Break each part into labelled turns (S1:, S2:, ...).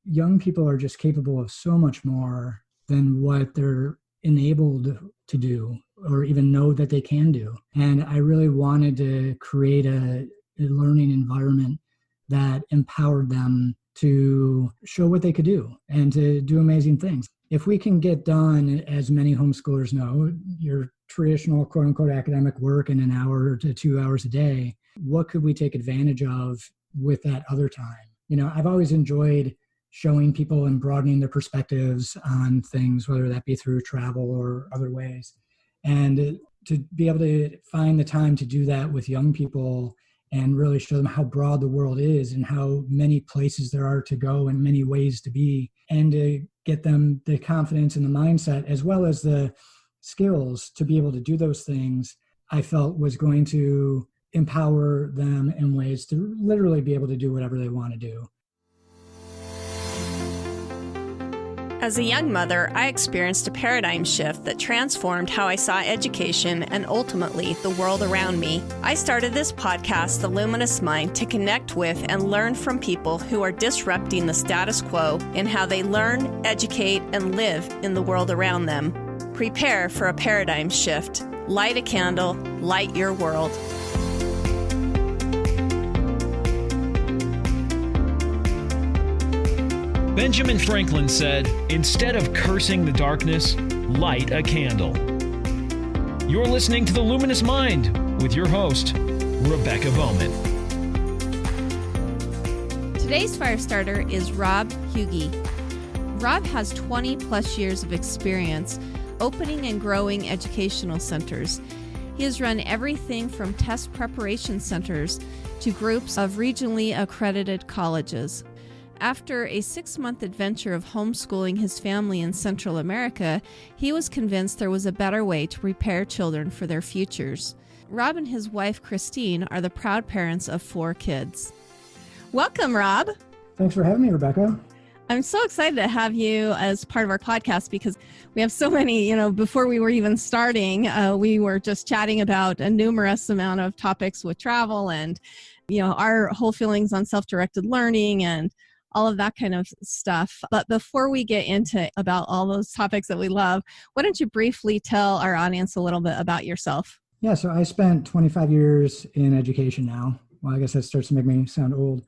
S1: young people are just capable of so much more than what they're enabled to do or even know that they can do. And I really wanted to create a learning environment that empowered them to show what they could do and to do amazing things. If we can get done, as many homeschoolers know, your traditional quote unquote academic work in an hour to 2 hours a day, what could we take advantage of with that other time? You know, I've always enjoyed showing people and broadening their perspectives on things, whether that be through travel or other ways. And to be able to find the time to do that with young people and really show them how broad the world is and how many places there are to go and many ways to be, and to get them the confidence and the mindset as well as the skills to be able to do those things, I felt was going to empower them in ways to literally be able to do whatever they want to do.
S2: As a young mother, I experienced a paradigm shift that transformed how I saw education and ultimately the world around me. I started this podcast, The Luminous Mind, to connect with and learn from people who are disrupting the status quo in how they learn, educate, and live in the world around them. Prepare for a paradigm shift. Light a candle, light your world.
S3: Benjamin Franklin said, "Instead of cursing the darkness, light a candle." You're listening to The Luminous Mind with your host, Rebecca Bowman.
S4: Today's Firestarter is Rob Hughey. Rob has 20 plus years of experience opening and growing educational centers. He has run everything from test preparation centers to groups of regionally accredited colleges. After a 6-month adventure of homeschooling his family in Central America, he was convinced there was a better way to prepare children for their futures. Rob and his wife, Christine, are the proud parents of 4 kids. Welcome, Rob.
S1: Thanks for having me, Rebecca.
S4: I'm so excited to have you as part of our podcast because we have so many, before we were even starting, we were just chatting about a numerous amount of topics with travel and, our whole feelings on self-directed learning and all of that kind of stuff. But before we get into about all those topics that we love, why don't you briefly tell our audience a little bit about yourself?
S1: Yeah, so I spent 25 years in education now. Well, I guess that starts to make me sound old.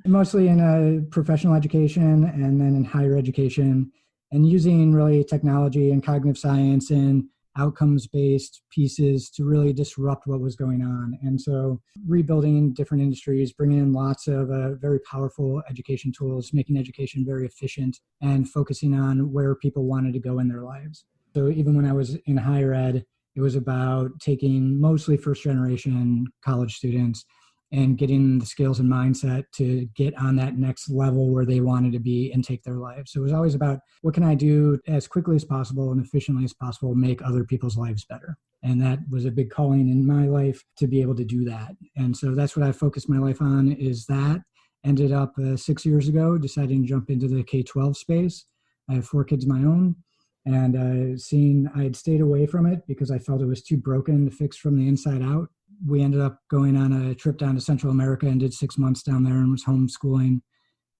S1: Mostly in professional education and then in higher education, and using really technology and cognitive science and outcomes-based pieces to really disrupt what was going on. And so rebuilding different industries, bringing in lots of very powerful education tools, making education very efficient, and focusing on where people wanted to go in their lives. So even when I was in higher ed, it was about taking mostly first-generation college students and getting the skills and mindset to get on that next level where they wanted to be and take their lives. So it was always about what can I do as quickly as possible and efficiently as possible, make other people's lives better. And that was a big calling in my life to be able to do that. And so that's what I focused my life on, is that. Ended up 6 years ago, deciding to jump into the K-12 space. I have 4 kids of my own. And I had stayed away from it because I felt it was too broken to fix from the inside out. We ended up going on a trip down to Central America and did 6 months down there and was homeschooling.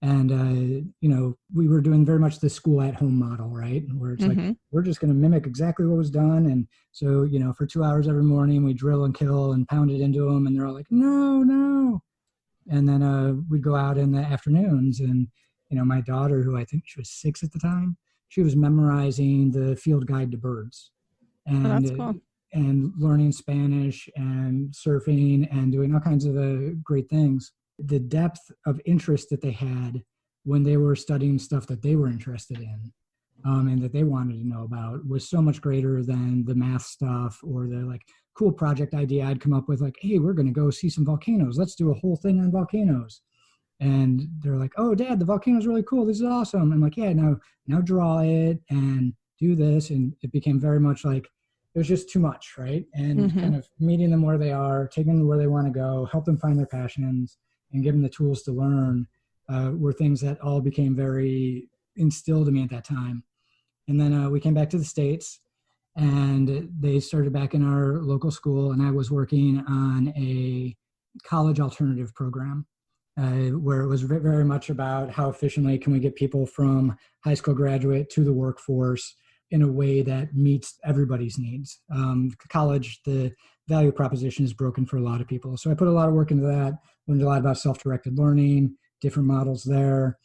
S1: And, we were doing very much the school at home model, right? Where it's like, we're just going to mimic exactly what was done. And so, for 2 hours every morning, we drill and kill and pound it into them. And they're all like, no. And then we'd go out in the afternoons. And, my daughter, who I think she was 6 at the time, she was memorizing the field guide to birds. And,
S4: that's cool.
S1: And learning Spanish and surfing and doing all kinds of great things. The depth of interest that they had when they were studying stuff that they were interested in and that they wanted to know about was so much greater than the math stuff or the cool project idea I'd come up with, hey, we're going to go see some volcanoes. Let's do a whole thing on volcanoes. And they're like, oh, Dad, the volcano's really cool. This is awesome. I'm like, yeah, now draw it and do this. And it became very much like, it was just too much, right? And kind of meeting them where they are, taking them where they want to go, help them find their passions, and give them the tools to learn were things that all became very instilled in me at that time. And then we came back to the States, and they started back in our local school, and I was working on a college alternative program. where it was very much about how efficiently can we get people from high school graduate to the workforce in a way that meets everybody's needs. College, the value proposition is broken for a lot of people. So I put a lot of work into that, learned a lot about self-directed learning, different models there,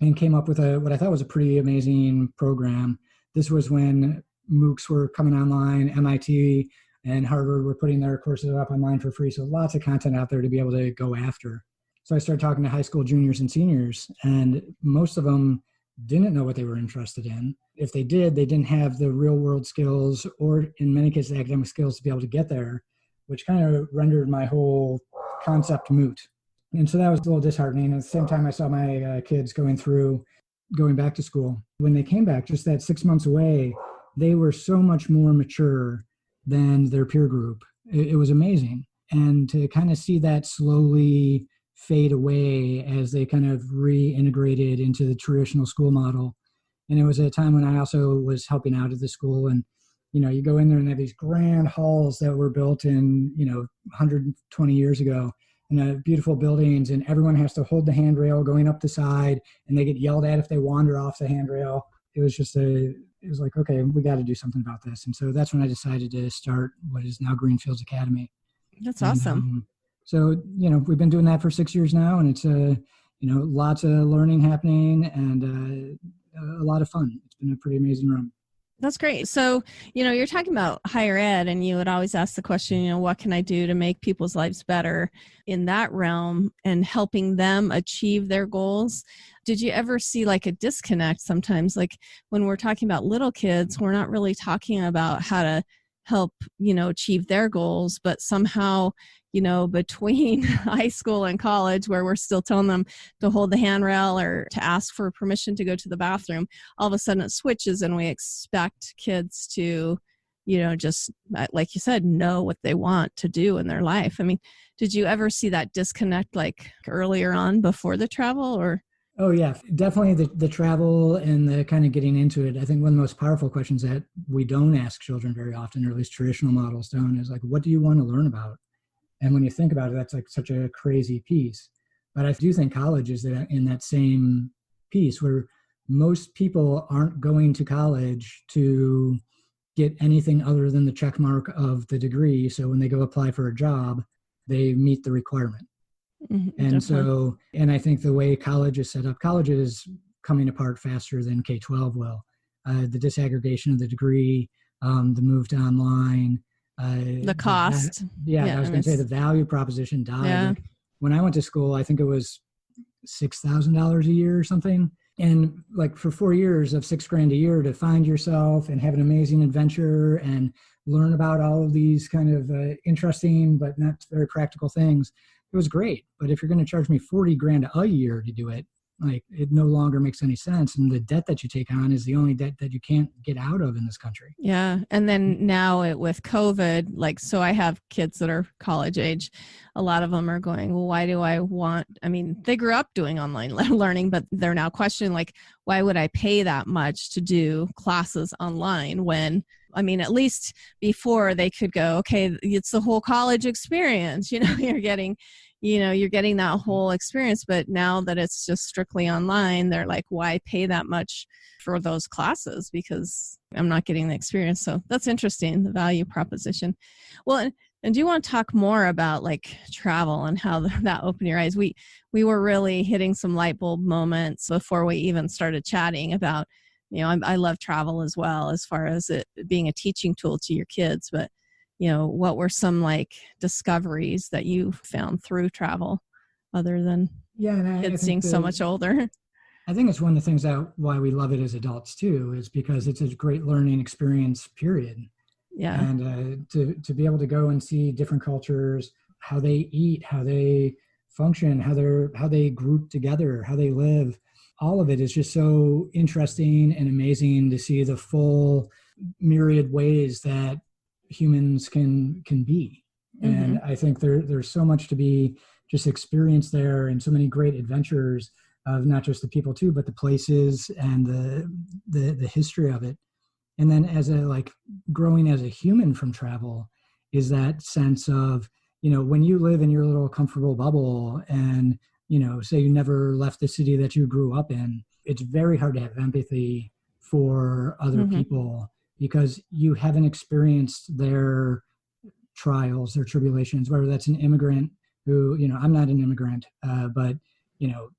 S1: and came up with what I thought was a pretty amazing program. This was when MOOCs were coming online, MIT and Harvard were putting their courses up online for free. So lots of content out there to be able to go after. So I started talking to high school juniors and seniors, and most of them didn't know what they were interested in. If they did, they didn't have the real world skills or in many cases academic skills to be able to get there, which kind of rendered my whole concept moot. And so that was a little disheartening. At the same time, I saw my kids going back to school. When they came back, just that 6 months away, they were so much more mature than their peer group. It was amazing. And to kind of see that slowly fade away as they kind of reintegrated into the traditional school model. And it was a time when I also was helping out at the school. And, you go in there and they have these grand halls that were built in, 120 years ago, and beautiful buildings, and everyone has to hold the handrail going up the side, and they get yelled at if they wander off the handrail. It was like, okay, we got to do something about this. And so that's when I decided to start what is now Greenfields Academy.
S4: That's awesome.
S1: So, we've been doing that for 6 years now, and it's, lots of learning happening and a lot of fun. It's been a pretty amazing run.
S4: That's great. So, you're talking about higher ed, and you would always ask the question, what can I do to make people's lives better in that realm and helping them achieve their goals? Did you ever see like a disconnect sometimes? Like when we're talking about little kids, we're not really talking about how to help, achieve their goals, but somehow, between high school and college, where we're still telling them to hold the handrail or to ask for permission to go to the bathroom, all of a sudden it switches and we expect kids to, just like you said, know what they want to do in their life. I mean, did you ever see that disconnect like earlier on before the travel or?
S1: Oh yeah, definitely the travel and the kind of getting into it. I think one of the most powerful questions that we don't ask children very often, or at least traditional models don't, is like, what do you want to learn about? And when you think about it, that's like such a crazy piece. But I do think college is in that same piece where most people aren't going to college to get anything other than the check mark of the degree. So when they go apply for a job, they meet the requirement. Mm-hmm, and so, and I think the way college is set up, college is coming apart faster than K-12 will. The disaggregation of the degree, the move to online,
S4: the cost.
S1: I was going to say the value proposition died.
S4: Yeah.
S1: Like when I went to school, I think it was $6,000 a year or something. And like for 4 years of $6,000 a year to find yourself and have an amazing adventure and learn about all of these kind of interesting but not very practical things, it was great. But if you're going to charge me $40,000 a year to do it, like it no longer makes any sense. And the debt that you take on is the only debt that you can't get out of in this country.
S4: Yeah. And then now with COVID, so I have kids that are college age. A lot of them are going, well, why do I they grew up doing online learning, but they're now questioning, why would I pay that much to do classes online when, at least before they could go, okay, it's the whole college experience, you're getting that whole experience. But now that it's just strictly online, they're like, why pay that much for those classes? Because I'm not getting the experience. So that's interesting, the value proposition. Well, and do you want to talk more about travel and how that opened your eyes? We were really hitting some light bulb moments before we even started chatting about, I love travel as well, as far as it being a teaching tool to your kids. But what were some discoveries that you found through travel other than kids being so much older?
S1: I think it's one of the things why we love it as adults too, is because it's a great learning experience, period.
S4: Yeah.
S1: And to be able to go and see different cultures, how they eat, how they function, how they group together, how they live, all of it is just so interesting and amazing to see the full myriad ways that humans can be. Mm-hmm. And I think there's so much to be just experienced there, and so many great adventures of not just the people too, but the places and the history of it. And then as growing as a human from travel is that sense of, when you live in your little comfortable bubble and, say you never left the city that you grew up in, it's very hard to have empathy for other people because you haven't experienced their trials, their tribulations, whether that's an immigrant who, I'm not an immigrant, but,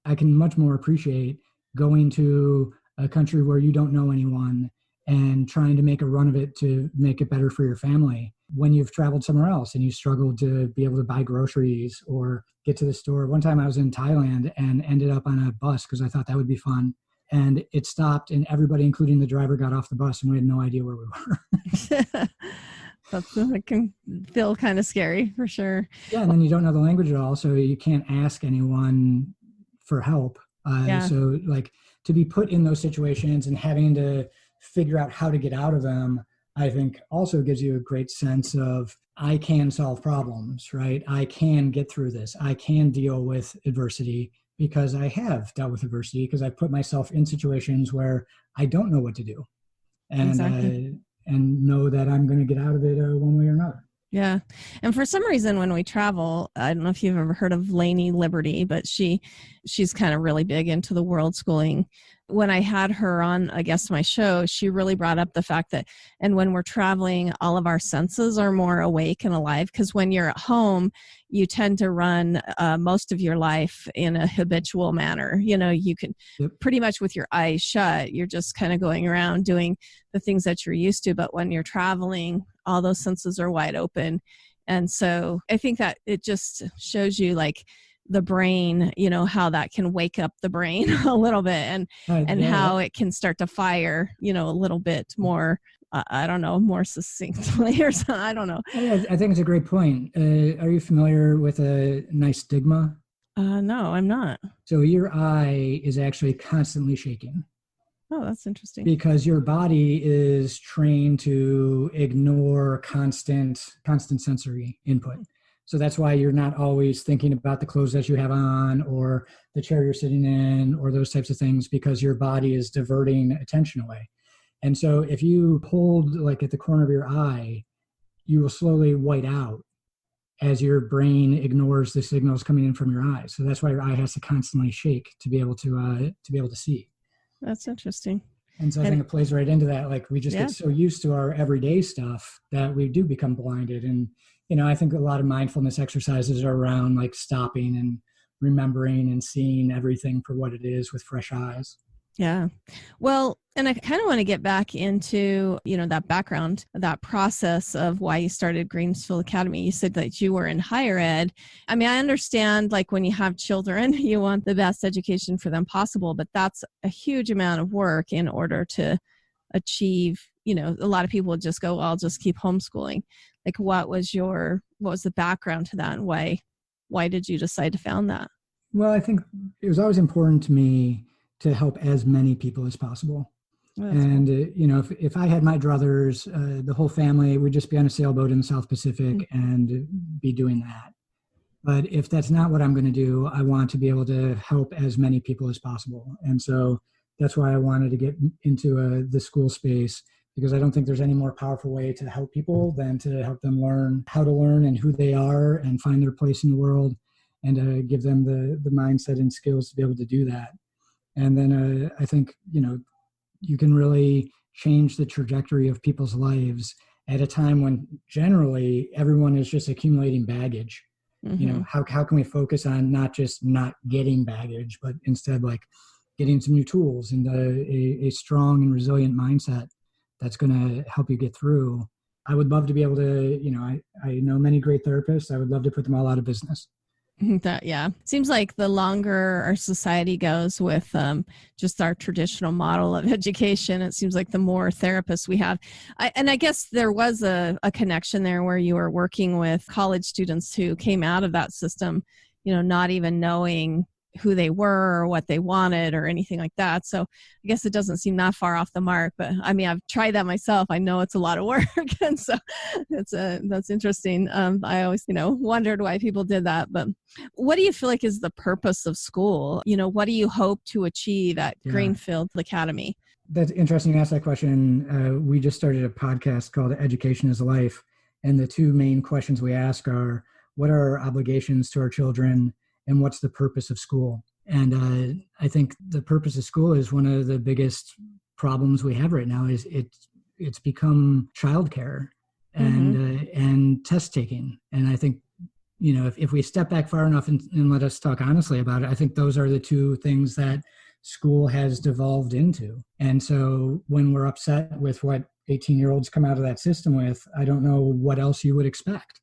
S1: I can much more appreciate going to a country where you don't know anyone and trying to make a run of it to make it better for your family when you've traveled somewhere else and you struggled to be able to buy groceries or get to the store. One time I was in Thailand and ended up on a bus because I thought that would be fun. And it stopped and everybody, including the driver, got off the bus and we had no idea where we were.
S4: That can feel kind of scary for sure.
S1: Yeah, and then you don't know the language at all, so you can't ask anyone for help. So to be put in those situations and having to figure out how to get out of them, I think also gives you a great sense of, I can solve problems, right? I can get through this. I can deal with adversity because I have dealt with adversity, because I've put myself in situations where I don't know what to do. And and know that I'm going to get out of it one way or another.
S4: Yeah. And for some reason, when we travel, I don't know if you've ever heard of Lainey Liberty, but she's kind of really big into the world schooling. When I had her on, I guess, my show, she really brought up the fact that, and when we're traveling, all of our senses are more awake and alive, because when you're at home, you tend to run most of your life in a habitual manner. You can pretty much with your eyes shut, you're just kind of going around doing the things that you're used to. But when you're traveling, all those senses are wide open. And so I think that it just shows you the brain, how that can wake up the brain a little bit and how it can start to fire, a little bit more, I don't know, more succinctly or something. I don't know.
S1: I think it's a great point. Are you familiar with a nystagma?
S4: No, I'm not.
S1: So your eye is actually constantly shaking.
S4: Oh, that's interesting.
S1: Because your body is trained to ignore constant sensory input. So that's why you're not always thinking about the clothes that you have on or the chair you're sitting in or those types of things, because your body is diverting attention away. And so if you hold at the corner of your eye, you will slowly white out as your brain ignores the signals coming in from your eyes. So that's why your eye has to constantly shake to be able to see.
S4: That's interesting.
S1: And so I think it plays right into that. We just get so used to our everyday stuff that we do become blinded. And, I think a lot of mindfulness exercises are around stopping and remembering and seeing everything for what it is with fresh eyes.
S4: Yeah. Well, and I kind of want to get back into, that background, that process of why you started Greenfields Academy. You said that you were in higher ed. I mean, I understand when you have children, you want the best education for them possible, but that's a huge amount of work in order to achieve, a lot of people would just go, well, I'll just keep homeschooling. What was the background to that, and why did you decide to found that?
S1: Well, I think it was always important to me to help as many people as possible. Oh, and, cool. If I had my druthers, the whole family would just be on a sailboat in the South Pacific and be doing that. But if that's not what I'm going to do, I want to be able to help as many people as possible. And so that's why I wanted to get into the school space, because I don't think there's any more powerful way to help people than to help them learn how to learn and who they are and find their place in the world, and to give them the mindset and skills to be able to do that. And then I think, you can really change the trajectory of people's lives at a time when generally everyone is just accumulating baggage. How can we focus on not just not getting baggage, but instead getting some new tools and a strong and resilient mindset that's going to help you get through. I would love to be able to, I know many great therapists. I would love to put them all out of business.
S4: Seems like the longer our society goes with just our traditional model of education, it seems like the more therapists we have. I guess there was a connection there where you were working with college students who came out of that system, not even knowing who they were or what they wanted or anything like that. So I guess it doesn't seem that far off the mark, but I mean, I've tried that myself. I know it's a lot of work. And so that's interesting. I always, wondered why people did that, but what do you feel like is the purpose of school? What do you hope to achieve at Greenfields Academy?
S1: That's interesting you ask that question. We just started a podcast called Education is Life. And the two main questions we ask are, what are our obligations to our children? and what's the purpose of school. And I think the purpose of school is one of the biggest problems we have right now. Is it's become childcare and test taking. And I think, if we step back far enough and let us talk honestly about it, I think those are the two things that school has devolved into. And so when we're upset with what 18-year-olds come out of that system with, I don't know what else you would expect.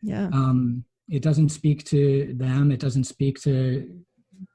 S4: Yeah.
S1: It doesn't speak to them. It doesn't speak to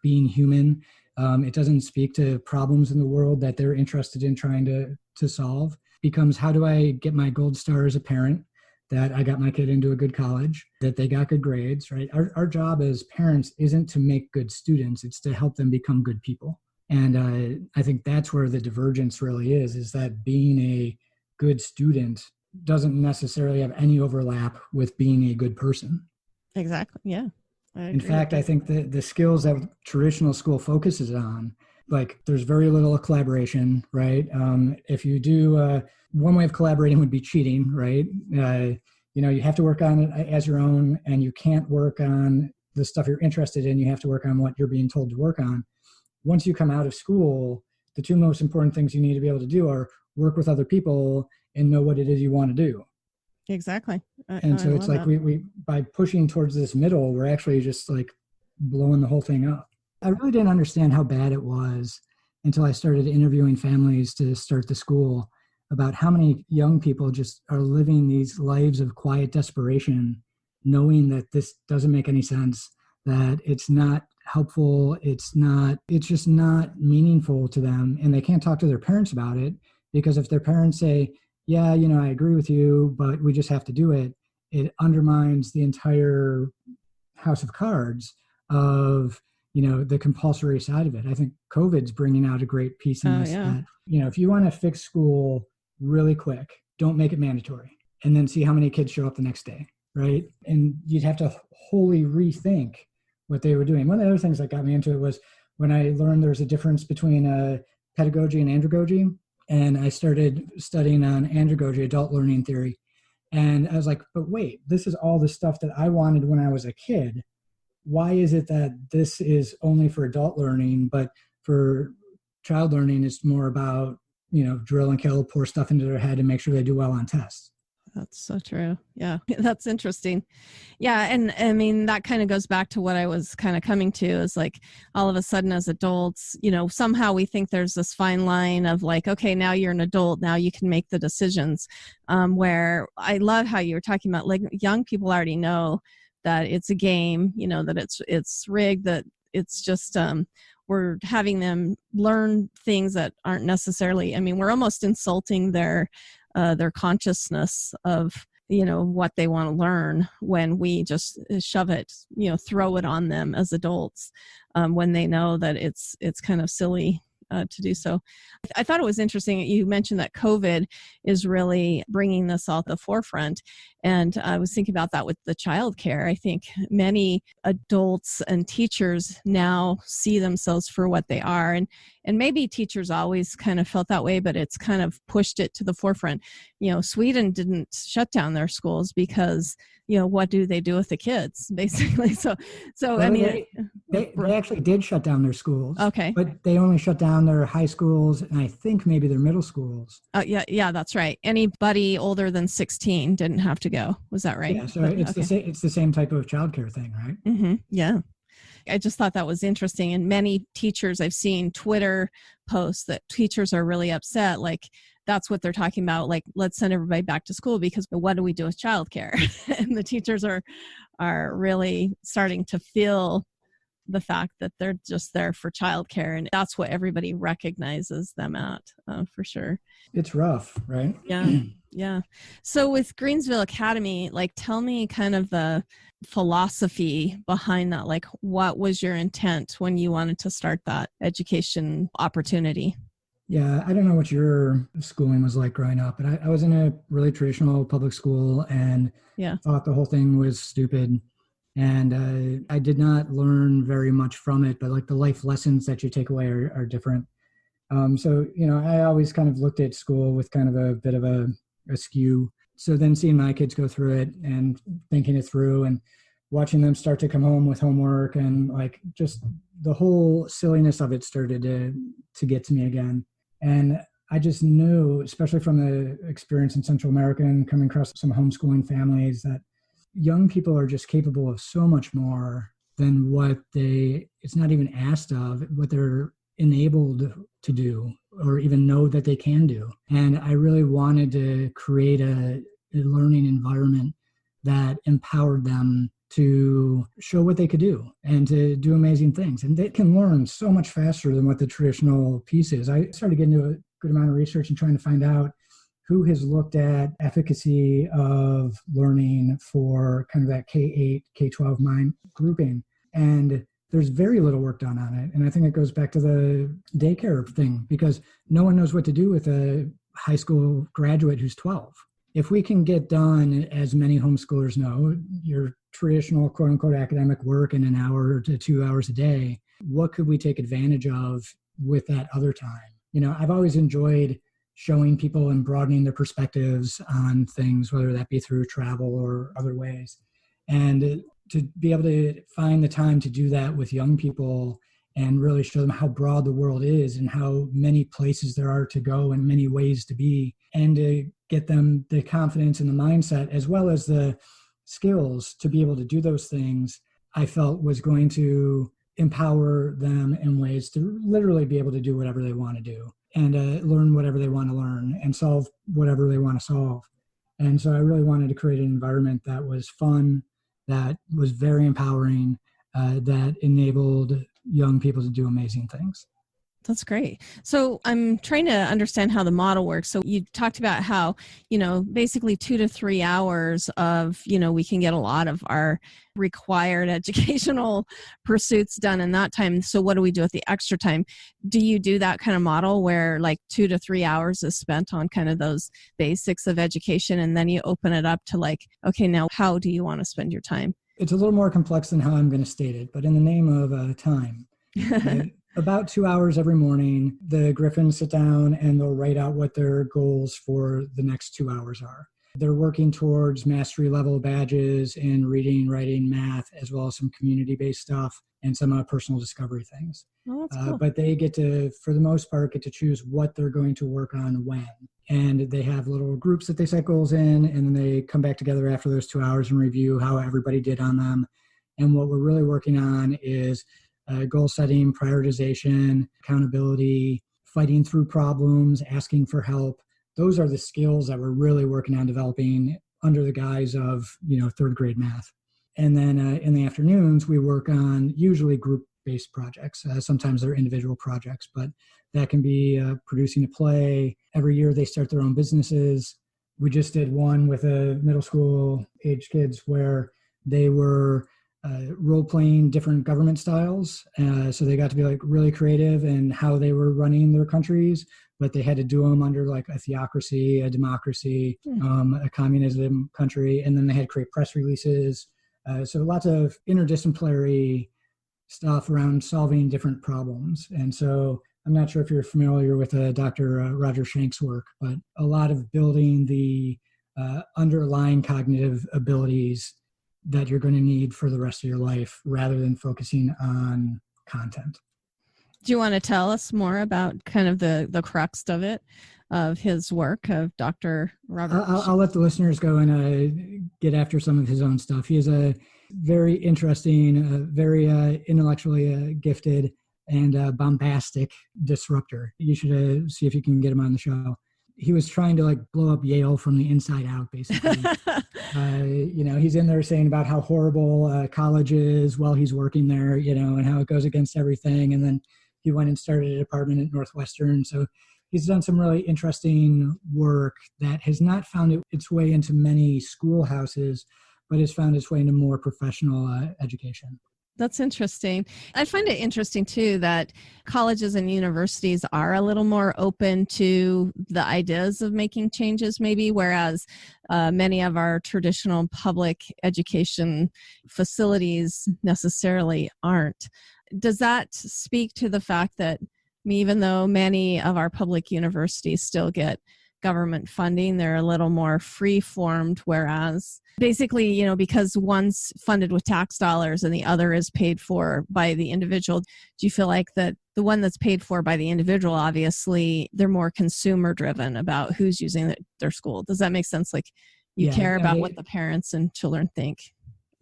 S1: being human. It doesn't speak to problems in the world that they're interested in trying to solve. Becomes, how do I get my gold star as a parent, that I got my kid into a good college, that they got good grades, right? Our job as parents isn't to make good students, it's to help them become good people. And I think that's where the divergence really is that being a good student doesn't necessarily have any overlap with being a good person.
S4: Exactly. Yeah.
S1: In fact, I think the skills that traditional school focuses on, like there's very little collaboration, right? If you do, one way of collaborating would be cheating, right? You have to work on it as your own, and you can't work on the stuff you're interested in. You have to work on what you're being told to work on. Once you come out of school, the two most important things you need to be able to do are work with other people and know what it is you want to do.
S4: Exactly.
S1: And so it's like we by pushing towards this middle, we're actually just like blowing the whole thing up. I really didn't understand how bad it was until I started interviewing families to start the school about how many young people just are living these lives of quiet desperation, knowing that this doesn't make any sense, that it's not helpful, it's just not meaningful to them, and they can't talk to their parents about it, because if their parents say, yeah, I agree with you, but we just have to do it, it undermines the entire house of cards of, the compulsory side of it. I think COVID's bringing out a great piece in this.
S4: Yeah.
S1: That, if you want to fix school really quick, don't make it mandatory, and then see how many kids show up the next day, right? And you'd have to wholly rethink what they were doing. One of the other things that got me into it was when I learned there's a difference between pedagogy and andagogy. And I started studying on andagogy, adult learning theory. And I was like, but wait, this is all the stuff that I wanted when I was a kid. Why is it that this is only for adult learning, but for child learning, it's more about, drill and kill, pour stuff into their head and make sure they do well on tests?
S4: That's so true. Yeah, that's interesting. Yeah, and I mean, that kind of goes back to what I was kind of coming to, is like all of a sudden as adults, somehow we think there's this fine line of like, okay, now you're an adult, now you can make the decisions, where I love how you were talking about like young people already know that it's a game, that it's rigged, that it's just, we're having them learn things that aren't necessarily, we're almost insulting their consciousness of, what they want to learn when we just shove it, throw it on them as adults, when they know that it's kind of silly to do so. I thought it was interesting that you mentioned that COVID is really bringing this all to the forefront. And I was thinking about that with the childcare. I think many adults and teachers now see themselves for what they are. And maybe teachers always kind of felt that way, but it's kind of pushed it to the forefront. Sweden didn't shut down their schools because, what do they do with the kids, basically? So well,
S1: they actually did shut down their schools.
S4: Okay.
S1: But they only shut down their high schools and I think maybe their middle schools.
S4: Yeah, that's right. Anybody older than 16 didn't have to go. Was that right?
S1: Yeah, so it's the same type of childcare thing, right?
S4: Mm-hmm. Yeah. I just thought that was interesting. And many teachers, I've seen Twitter posts that teachers are really upset. Like that's what they're talking about. Like, let's send everybody back to school because what do we do with childcare? And the teachers are really starting to feel the fact that they're just there for childcare. And that's what everybody recognizes them at, for sure.
S1: It's rough, right?
S4: Yeah. Yeah. So with Greenfields Academy, like tell me kind of the philosophy behind that. Like what was your intent when you wanted to start that education opportunity?
S1: Yeah, I don't know what your schooling was like growing up, but I was in a really traditional public school and thought the whole thing was stupid. And I did not learn very much from it, but like the life lessons that you take away are different. So, I always kind of looked at school with kind of a bit of a skew. So then seeing my kids go through it and thinking it through and watching them start to come home with homework, and like just the whole silliness of it started to get to me again. And I just knew, especially from the experience in Central America and coming across some homeschooling families, that young people are just capable of so much more than what it's not even asked of, what they're enabled to do or even know that they can do. And I really wanted to create a learning environment that empowered them to show what they could do and to do amazing things. And they can learn so much faster than what the traditional piece is. I started getting into a good amount of research and trying to find out who has looked at efficacy of learning for kind of that K-8, K-12 mind grouping. And there's very little work done on it. And I think it goes back to the daycare thing, because no one knows what to do with a high school graduate who's 12. If we can get done, as many homeschoolers know, your traditional quote unquote academic work in an hour to 2 hours a day, what could we take advantage of with that other time? You know, I've always enjoyed showing people and broadening their perspectives on things, whether that be through travel or other ways. And to be able to find the time to do that with young people and really show them how broad the world is and how many places there are to go and many ways to be, and to get them the confidence and the mindset as well as the skills to be able to do those things, I felt was going to empower them in ways to literally be able to do whatever they want to do and learn whatever they want to learn and solve whatever they want to solve. And so I really wanted to create an environment that was fun, that was very empowering, that enabled young people to do amazing things.
S4: That's great. So I'm trying to understand how the model works. So you talked about how, basically 2 to 3 hours of, we can get a lot of our required educational pursuits done in that time. So what do we do with the extra time? Do you do that kind of model where like 2 to 3 hours is spent on kind of those basics of education, and then you open it up to like, okay, now how do you want to spend your time?
S1: It's a little more complex than how I'm going to state it, but in the name of time, about 2 hours every morning, the Griffins sit down and they'll write out what their goals for the next 2 hours are. They're working towards mastery level badges in reading, writing, math, as well as some community-based stuff and some personal discovery things.
S4: Oh, that's cool.
S1: But they get to, for the most part, get to choose what they're going to work on when. And they have little groups that they set goals in, and then they come back together after those 2 hours and review how everybody did on them. And what we're really working on is goal setting, prioritization, accountability, fighting through problems, asking for help. Those are the skills that we're really working on developing under the guise of, third grade math. And then in the afternoons, we work on usually group-based projects. Sometimes they're individual projects, but that can be producing a play. Every year they start their own businesses. We just did one with middle school age kids where they were role-playing different government styles. So they got to be like really creative in how they were running their countries, but they had to do them under like a theocracy, a democracy, a communism country. And then they had to create press releases. So lots of interdisciplinary stuff around solving different problems. And so I'm not sure if you're familiar with Dr. Roger Shank's work, but a lot of building the underlying cognitive abilities that you're going to need for the rest of your life rather than focusing on content.
S4: Do you want to tell us more about kind of the crux of it, of his work, of Dr. Robert?
S1: I'll let the listeners go and get after some of his own stuff. He is a very interesting, very intellectually gifted and bombastic disruptor. You should see if you can get him on the show. He was trying to like blow up Yale from the inside out, basically. He's in there saying about how horrible college is while he's working there, and how it goes against everything. And then he went and started a department at Northwestern. So he's done some really interesting work that has not found its way into many schoolhouses, but has found its way into more professional education.
S4: That's interesting. I find it interesting, too, that colleges and universities are a little more open to the ideas of making changes, maybe, whereas many of our traditional public education facilities necessarily aren't. Does that speak to the fact that even though many of our public universities still get government funding. They're a little more free-formed, whereas basically, because one's funded with tax dollars and the other is paid for by the individual, do you feel like that the one that's paid for by the individual, obviously, they're more consumer-driven about who's using their school? Does that make sense? Like you care about what the parents and children think.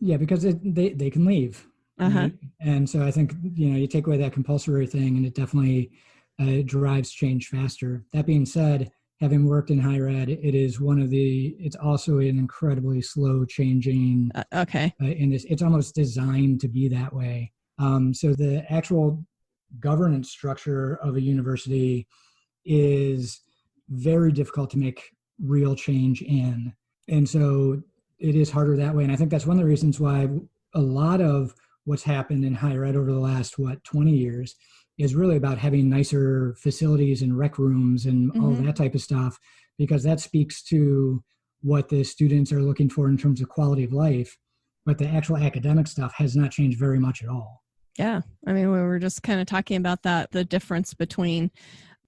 S1: Yeah, because they can leave.
S4: Uh-huh.
S1: Right? And so I think, you take away that compulsory thing and it definitely drives change faster. That being said, having worked in higher ed, it's also an incredibly slow changing. It's almost designed to be that way. So the actual governance structure of a university is very difficult to make real change in. And so it is harder that way. And I think that's one of the reasons why a lot of what's happened in higher ed over the last, 20 years is really about having nicer facilities and rec rooms and all that type of stuff, because that speaks to what the students are looking for in terms of quality of life. But the actual academic stuff has not changed very much at all.
S4: Yeah. I mean, we were just kind of talking about that, the difference between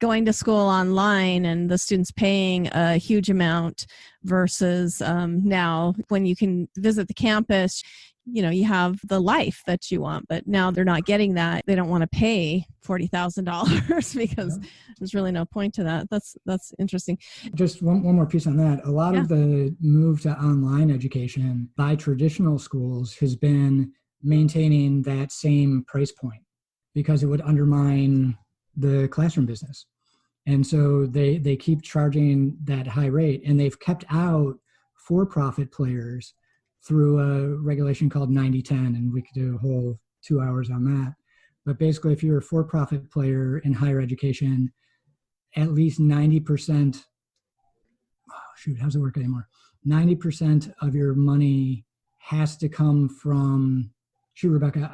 S4: going to school online and the students paying a huge amount versus now when you can visit the campus, you have the life that you want, but now they're not getting that. They don't want to pay $40,000 because there's really no point to that. That's interesting.
S1: Just one more piece on that. A lot of the move to online education by traditional schools has been maintaining that same price point because it would undermine the classroom business. And so they keep charging that high rate, and they've kept out for-profit players through a regulation called 90/10, and we could do a whole 2 hours on that. But basically, if you're a for-profit player in higher education, at least 90%, how's it work anymore? 90% of your money has to come from, Rebecca,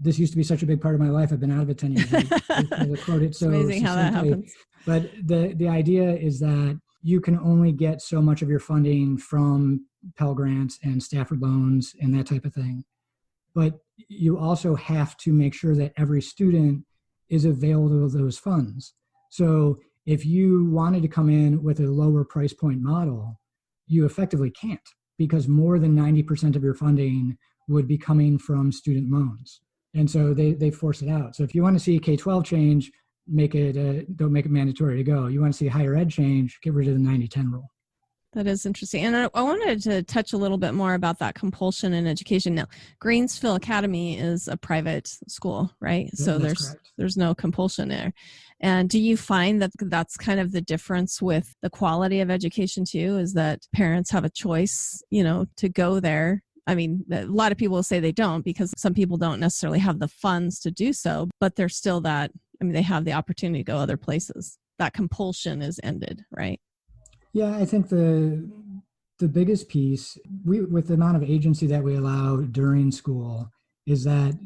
S1: this used to be such a big part of my life. I've been out of it 10 years. I quote it so
S4: amazing how that happens.
S1: But the idea is that you can only get so much of your funding from Pell Grants and Stafford loans and that type of thing. But you also have to make sure that every student is available to those funds. So if you wanted to come in with a lower price point model, you effectively can't, because more than 90% of your funding would be coming from student loans. And so they force it out. So if you want to see K-12 change, don't make it mandatory to go. You want to see higher ed change, get rid of the 90/10 rule.
S4: That is interesting. And I wanted to touch a little bit more about that compulsion in education. Now, Greenfields Academy is a private school, right?
S1: Yeah,
S4: so there's no compulsion there. And do you find that that's kind of the difference with the quality of education too, is that parents have a choice, to go there? I mean, a lot of people will say they don't because some people don't necessarily have the funds to do so, but there's still that, they have the opportunity to go other places. That compulsion is ended, right?
S1: Yeah, I think the biggest piece, with the amount of agency that we allow during school, is that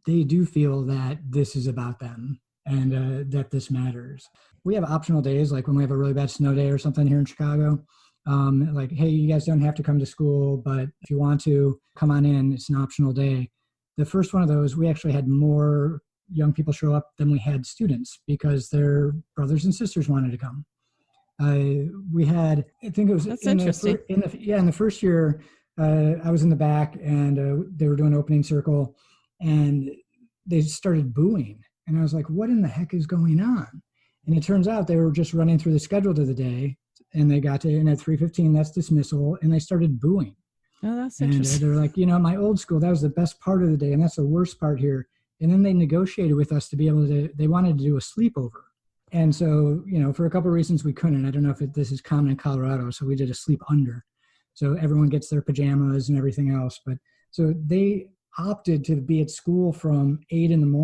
S1: they do feel that this is about them and that this matters. We have optional days, like when we have a really bad snow day or something here in Chicago. Like, hey, you guys don't have to come to school, but if you want to, come on in. It's an optional day. The first one of those, we actually had more young people show up than we had students because their brothers and sisters wanted to come. We had, I think it was
S4: That's interesting.
S1: In the first year, I was in the back and they were doing an opening circle and they started booing. And I was like, what in the heck is going on? And it turns out they were just running through the schedule of the day and they got to, and at 3:15, that's dismissal, and they started booing.
S4: Oh, that's interesting.
S1: And they're like, my old school, that was the best part of the day and that's the worst part here. And then they negotiated with us to be able to, they wanted to do a sleepover. And so, for a couple of reasons we couldn't. I don't know if this is common in Colorado, so we did a sleep under. So everyone gets their pajamas and everything else. But so they opted to be at school from 8 a.m.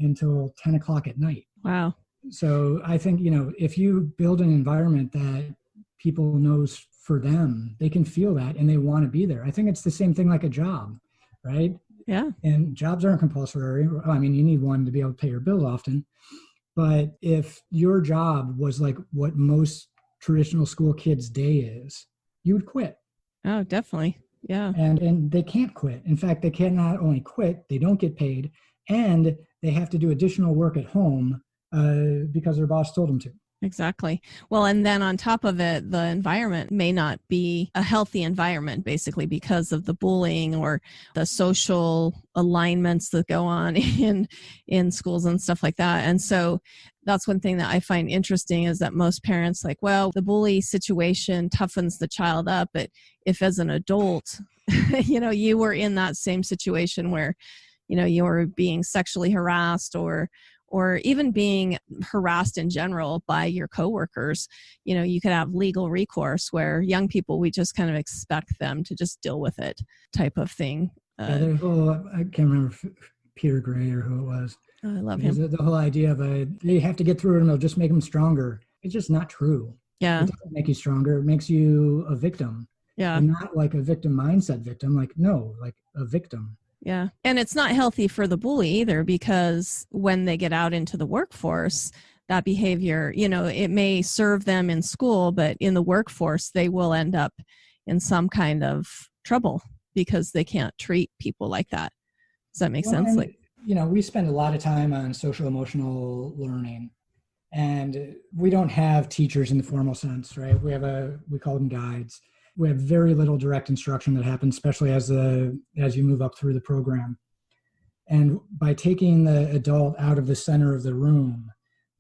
S1: until 10 o'clock at night.
S4: Wow.
S1: So I think, if you build an environment that people knows for them, they can feel that and they want to be there. I think it's the same thing like a job, right?
S4: Yeah.
S1: And jobs aren't compulsory. I mean, you need one to be able to pay your bills often. But if your job was like what most traditional school kids' day is, you would quit.
S4: Oh, definitely. Yeah.
S1: And they can't quit. In fact, they can not only quit, they don't get paid, and they have to do additional work at home because their boss told them to.
S4: Exactly. Well, and then on top of it, the environment may not be a healthy environment, basically, because of the bullying or the social alignments that go on in schools and stuff like that. And so that's one thing that I find interesting is that most parents like, well, the bully situation toughens the child up. But if as an adult, you were in that same situation where, you were being sexually harassed or even being harassed in general by your coworkers, you could have legal recourse where young people, we just kind of expect them to just deal with it type of thing.
S1: The whole, I can't remember Peter Gray or who it was.
S4: I love him.
S1: The whole idea of they have to get through it and it'll just make them stronger. It's just not true.
S4: Yeah.
S1: It doesn't make you stronger. It makes you a victim.
S4: Yeah.
S1: And not like a victim mindset victim, like a victim.
S4: Yeah. And it's not healthy for the bully either, because when they get out into the workforce, that behavior, it may serve them in school, but in the workforce, they will end up in some kind of trouble because they can't treat people like that. Does that make sense?
S1: We spend a lot of time on social emotional learning, and we don't have teachers in the formal sense, right? We call them guides. We have very little direct instruction that happens, especially as you move up through the program. And by taking the adult out of the center of the room,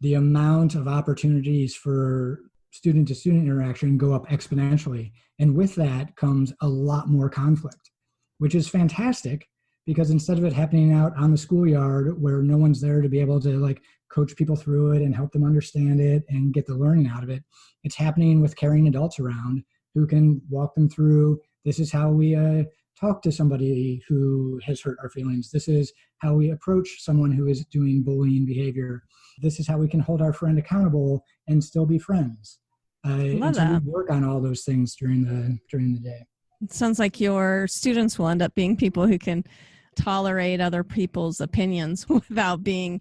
S1: the amount of opportunities for student-to-student interaction go up exponentially. And with that comes a lot more conflict, which is fantastic, because instead of it happening out on the schoolyard where no one's there to be able to coach people through it and help them understand it and get the learning out of it, it's happening with caring adults around who can walk them through, this is how we talk to somebody who has hurt our feelings. This is how we approach someone who is doing bullying behavior. This is how we can hold our friend accountable and still be friends.
S4: Love
S1: so
S4: that.
S1: we work on all those things during the day.
S4: It sounds like your students will end up being people who can tolerate other people's opinions without being,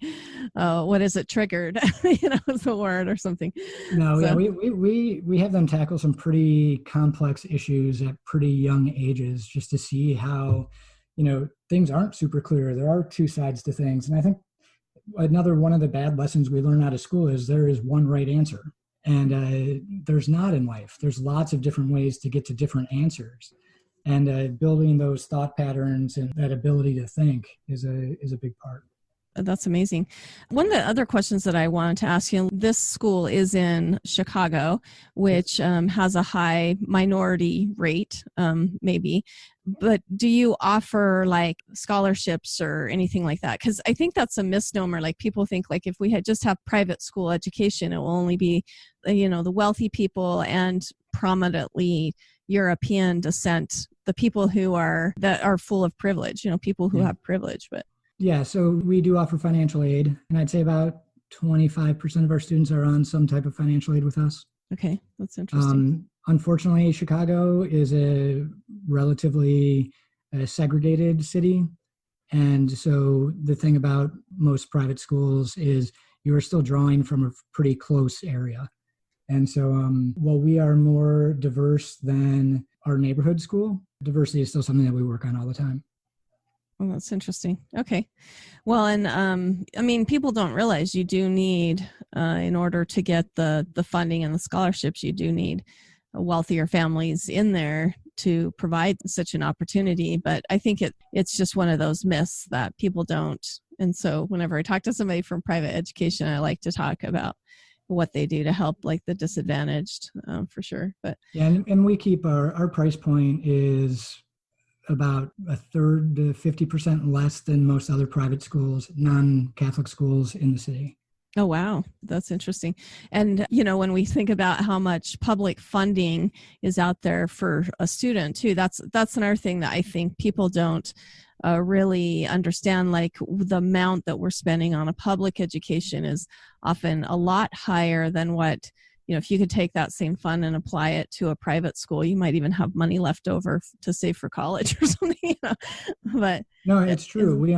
S4: triggered, is the word or something.
S1: No, so. Yeah, we have them tackle some pretty complex issues at pretty young ages just to see how, things aren't super clear. There are two sides to things. And I think another one of the bad lessons we learn out of school is there is one right answer. And there's not in life. There's lots of different ways to get to different answers. And building those thought patterns and that ability to think is a big part.
S4: That's amazing. One of the other questions that I wanted to ask you, this school is in Chicago, which has a high minority rate, maybe. But do you offer scholarships or anything like that? Because I think that's a misnomer. People think if we had just have private school education, it will only be, the wealthy people and prominently European descent, the people that are full of privilege, people who have privilege. But
S1: yeah, so we do offer financial aid, and I'd say about 25% of our students are on some type of financial aid with us.
S4: Okay, that's interesting.
S1: Unfortunately, Chicago is a relatively segregated city, and so the thing about most private schools is you are still drawing from a pretty close area. And so while we are more diverse than our neighborhood school, diversity is still something that we work on all the time.
S4: Well, that's interesting. Okay. Well, and people don't realize you do need, in order to get the funding and the scholarships, you do need wealthier families in there to provide such an opportunity. But I think it's just one of those myths that people don't. And so whenever I talk to somebody from private education, I like to talk about what they do to help the disadvantaged, for sure. But
S1: yeah, and we keep our price point is about a third to 50% less than most other private schools, non-Catholic schools in the city.
S4: Oh, wow. That's interesting. And, when we think about how much public funding is out there for a student too, that's another thing that I think people don't really understand. The amount that we're spending on a public education is often a lot higher than what, if you could take that same fund and apply it to a private school, you might even have money left over to save for college or something. But
S1: no, it's true. We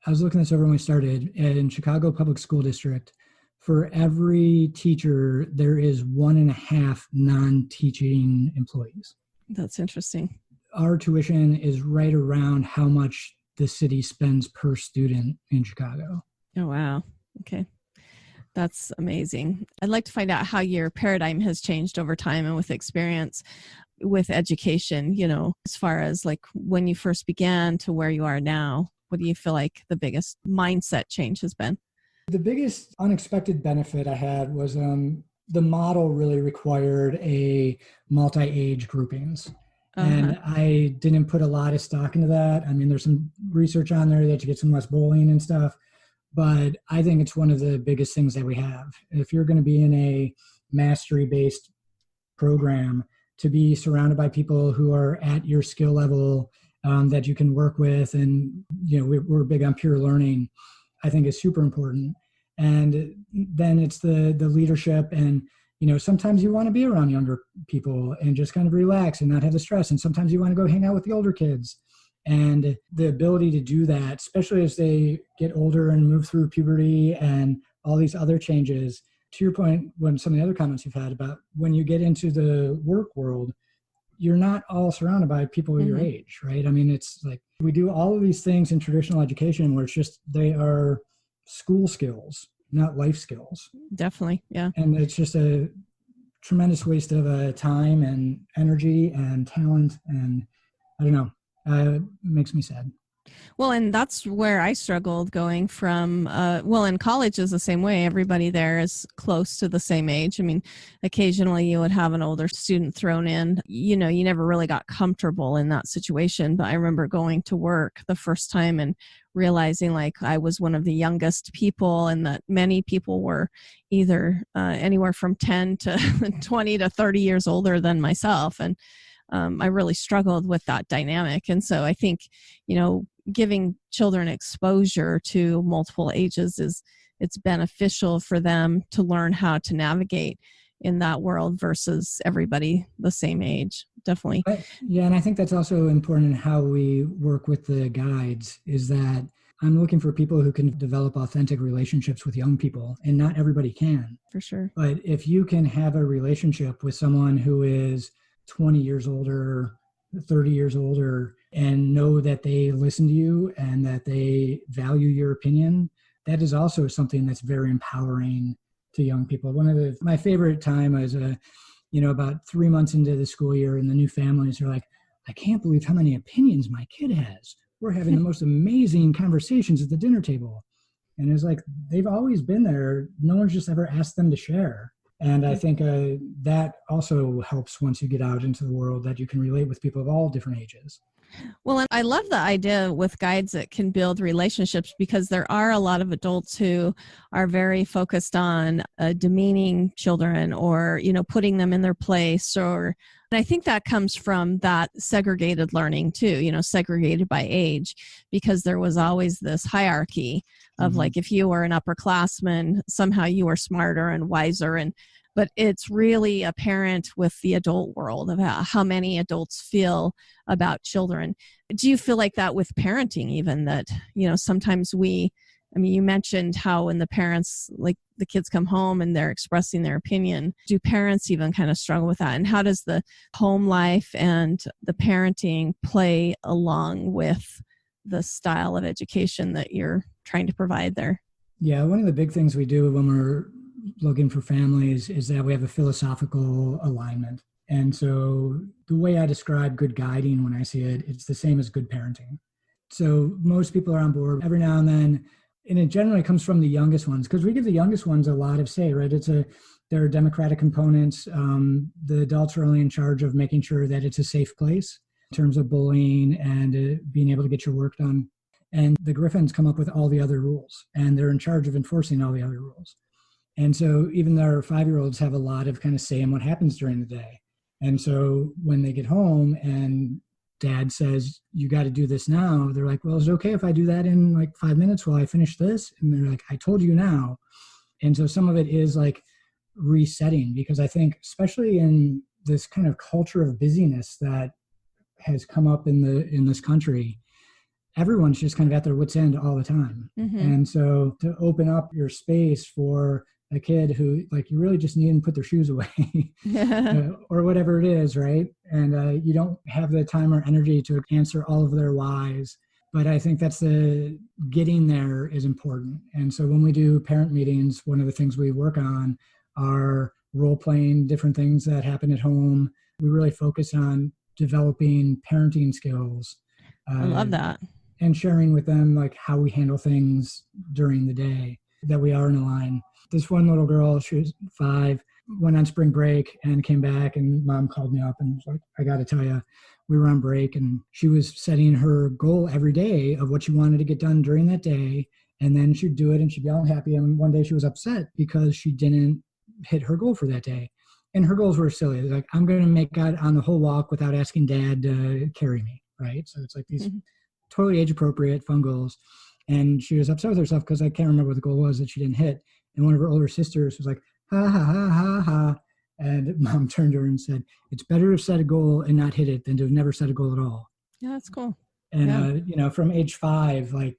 S1: I was looking this over when we started in Chicago Public School District. For every teacher, there is 1.5 non-teaching employees.
S4: That's interesting.
S1: Our tuition is right around how much the city spends per student in Chicago.
S4: Oh, wow. Okay. That's amazing. I'd like to find out how your paradigm has changed over time and with experience with education, as far as like when you first began to where you are now. What do you feel like the biggest mindset change has been?
S1: The biggest unexpected benefit I had was the model really required a multi-age groupings. And I didn't put a lot of stock into that. I mean, there's some research on there that you get some less bullying and stuff, but I think it's one of the biggest things that we have. If you're going to be in a mastery-based program, to be surrounded by people who are at your skill level that you can work with, and we're big on peer learning, I think is super important. And then it's the leadership, and sometimes you want to be around younger people and just kind of relax and not have the stress, and sometimes you want to go hang out with the older kids. And the ability to do that, especially as they get older and move through puberty and all these other changes, to your point, when some of the other comments you've had about when you get into the work world, you're not all surrounded by people your age, right? I mean, it's like we do all of these things in traditional education where it's just they are school skills, not life skills.
S4: Definitely, yeah.
S1: And it's just a tremendous waste of time and energy and talent, and I don't know, it makes me sad.
S4: Well, and that's where I struggled going from, in college is the same way. Everybody there is close to the same age. I mean, occasionally you would have an older student thrown in. You never really got comfortable in that situation. But I remember going to work the first time and realizing like I was one of the youngest people, and that many people were either anywhere from 10 to 20 to 30 years older than myself. And I really struggled with that dynamic. And so I think, giving children exposure to multiple ages it's beneficial for them to learn how to navigate in that world versus everybody the same age. Definitely.
S1: Yeah. And I think that's also important in how we work with the guides, is that I'm looking for people who can develop authentic relationships with young people, and not everybody can.
S4: For sure.
S1: But if you can have a relationship with someone who is 20 years older, 30 years older, and know that they listen to you and that they value your opinion, that is also something that's very empowering to young people. My favorite time was, about 3 months into the school year, and the new families are like, I can't believe how many opinions my kid has. We're having the most amazing conversations at the dinner table. And it's like, they've always been there. No one's just ever asked them to share. And I think that also helps once you get out into the world, that you can relate with people of all different ages.
S4: Well, and I love the idea with guides that can build relationships, because there are a lot of adults who are very focused on demeaning children or, putting them in their place. And I think that comes from that segregated learning too, segregated by age, because there was always this hierarchy of like, if you were an upperclassman, somehow you were smarter and wiser. But it's really apparent with the adult world about how many adults feel about children. Do you feel like that with parenting even, that, sometimes you mentioned how when the parents, like the kids come home and they're expressing their opinion, do parents even kind of struggle with that? And how does the home life and the parenting play along with the style of education that you're trying to provide there?
S1: Yeah, one of the big things we do when we're looking for families is that we have a philosophical alignment. And so the way I describe good guiding when I see it, it's the same as good parenting. So most people are on board every now and then, and it generally comes from the youngest ones, because we give the youngest ones a lot of say, right? There are democratic components. The adults are only in charge of making sure that it's a safe place in terms of bullying and being able to get your work done. And the Griffins come up with all the other rules, and they're in charge of enforcing all the other rules. And so even our 5-year-olds have a lot of kind of say in what happens during the day. And so when they get home and dad says, you got to do this now, they're like, well, is it okay if I do that in like 5 minutes while I finish this? And they're like, I told you now. And so some of it is like resetting, because I think especially in this kind of culture of busyness that has come up in this country, everyone's just kind of at their wit's end all the time. And so to open up your space for a kid who, like, you really just need them to put their shoes away or whatever it is, right? And you don't have the time or energy to answer all of their whys. But I think that's getting there is important. And so when we do parent meetings, one of the things we work on are role-playing different things that happen at home. We really focus on developing parenting skills.
S4: I love that.
S1: And sharing with them like how we handle things during the day, that we are in a line. This one little girl, she was 5, went on spring break and came back, and mom called me up and was like, I got to tell you, we were on break, and she was setting her goal every day of what she wanted to get done during that day. And then she'd do it and she'd be all happy. And one day she was upset because she didn't hit her goal for that day. And her goals were silly. Like, I'm going to make it on the whole walk without asking dad to carry me. Right. So it's like these totally age appropriate fun goals. And she was upset with herself because I can't remember what the goal was that she didn't hit. And one of her older sisters was like, ha, ha, ha, ha, ha. And mom turned to her and said, it's better to set a goal and not hit it than to have never set a goal at all.
S4: Yeah, that's cool.
S1: And, from age 5, like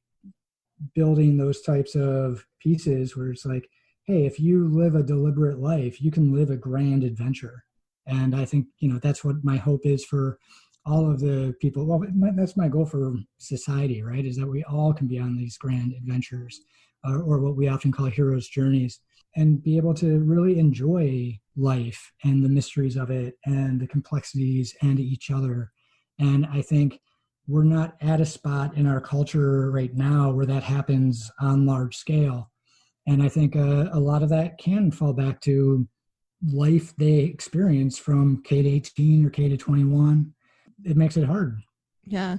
S1: building those types of pieces where it's like, hey, if you live a deliberate life, you can live a grand adventure. And I think, that's what my hope is for all of the people. Well, that's my goal for society, right? Is that we all can be on these grand adventures, or what we often call hero's journeys, and be able to really enjoy life and the mysteries of it and the complexities and each other. And I think we're not at a spot in our culture right now where that happens on large scale. And I think a lot of that can fall back to life they experience from K to 18 or K to 21. It makes it hard.
S4: Yeah.